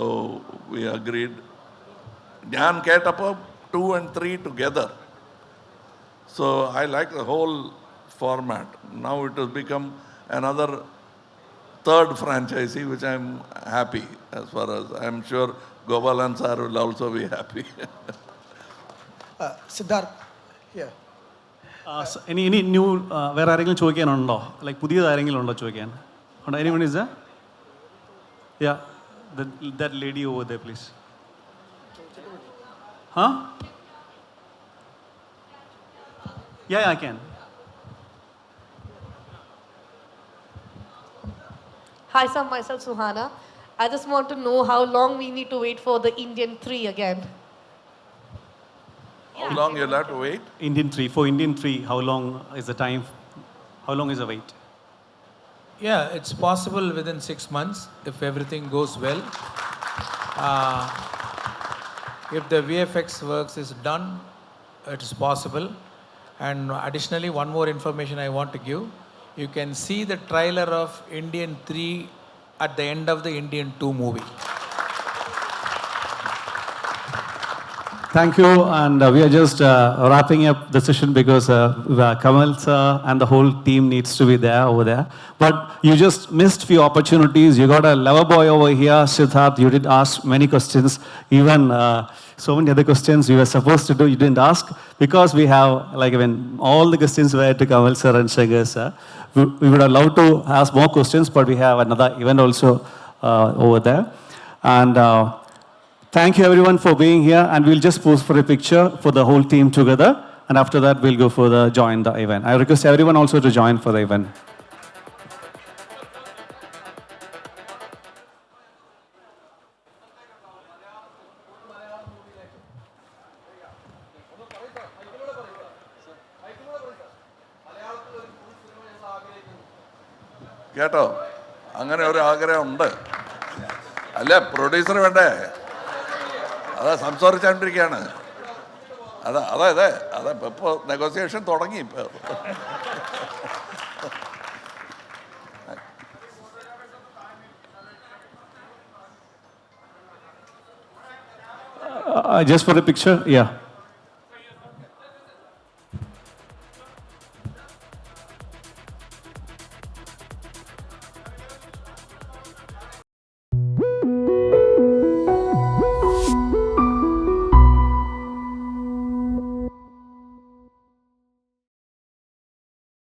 we agreed. ഞാൻ കേട്ടപ്പോൾ 2 and 3 together. So I like the whole format. Now it has become another 3rd franchisee, which I'm happy. As far as I'm sure Gopalan sir will also be happy. Siddharth, yeah. Any new, വേറെ ആരെങ്കിലും ചോദിക്കാനുണ്ടോ? Like പുതിയത് ആരെങ്കിലും ഉണ്ടോ ചോദിക്കാൻ? ഉണ്ടോ? Anyone is there? Yeah, that lady over there, please. Huh? Yeah, I can. Hi, sir. Myself, Suhana. I just want to know how long we need to wait for the Indian 3 again. How long you'll have to wait? Indian 3. For Indian 3, how long is the time? How long is the wait? Yeah, it's possible within 6 months if everything goes well. If the VFX works is done, it is possible. And additionally, one more information I want to give. You can see the trailer of Indian 3 at the end of the Indian 2 movie. Thank you, and we are just wrapping up the session because Kamal sir and the whole team needs to be there over there. But you just missed few opportunities. You got a lover boy over here, Siddharth. You did ask many questions, even so many other questions you were supposed to do, you didn't ask, because we have, like, when all the questions were to Kamal sir and Shankar sir. We would have loved to ask more questions, but we have another event also over there. And thank you everyone for being here, and we'll just pose for a picture for the whole team together, and after that we'll go further, join the event. I request everyone also to join for the event. കേട്ടോ, അങ്ങനെ ഒരു ആഗ്രഹമുണ്ട്. അല്ല, producer വേണ്ടേ? അതാ സംസാരിച്ചുകൊണ്ടിരിക്കുകയാണ്. അതെ ഇപ്പോൾ negotiation തുടങ്ങി. ഇപ്പോൾ Just for a picture, yeah.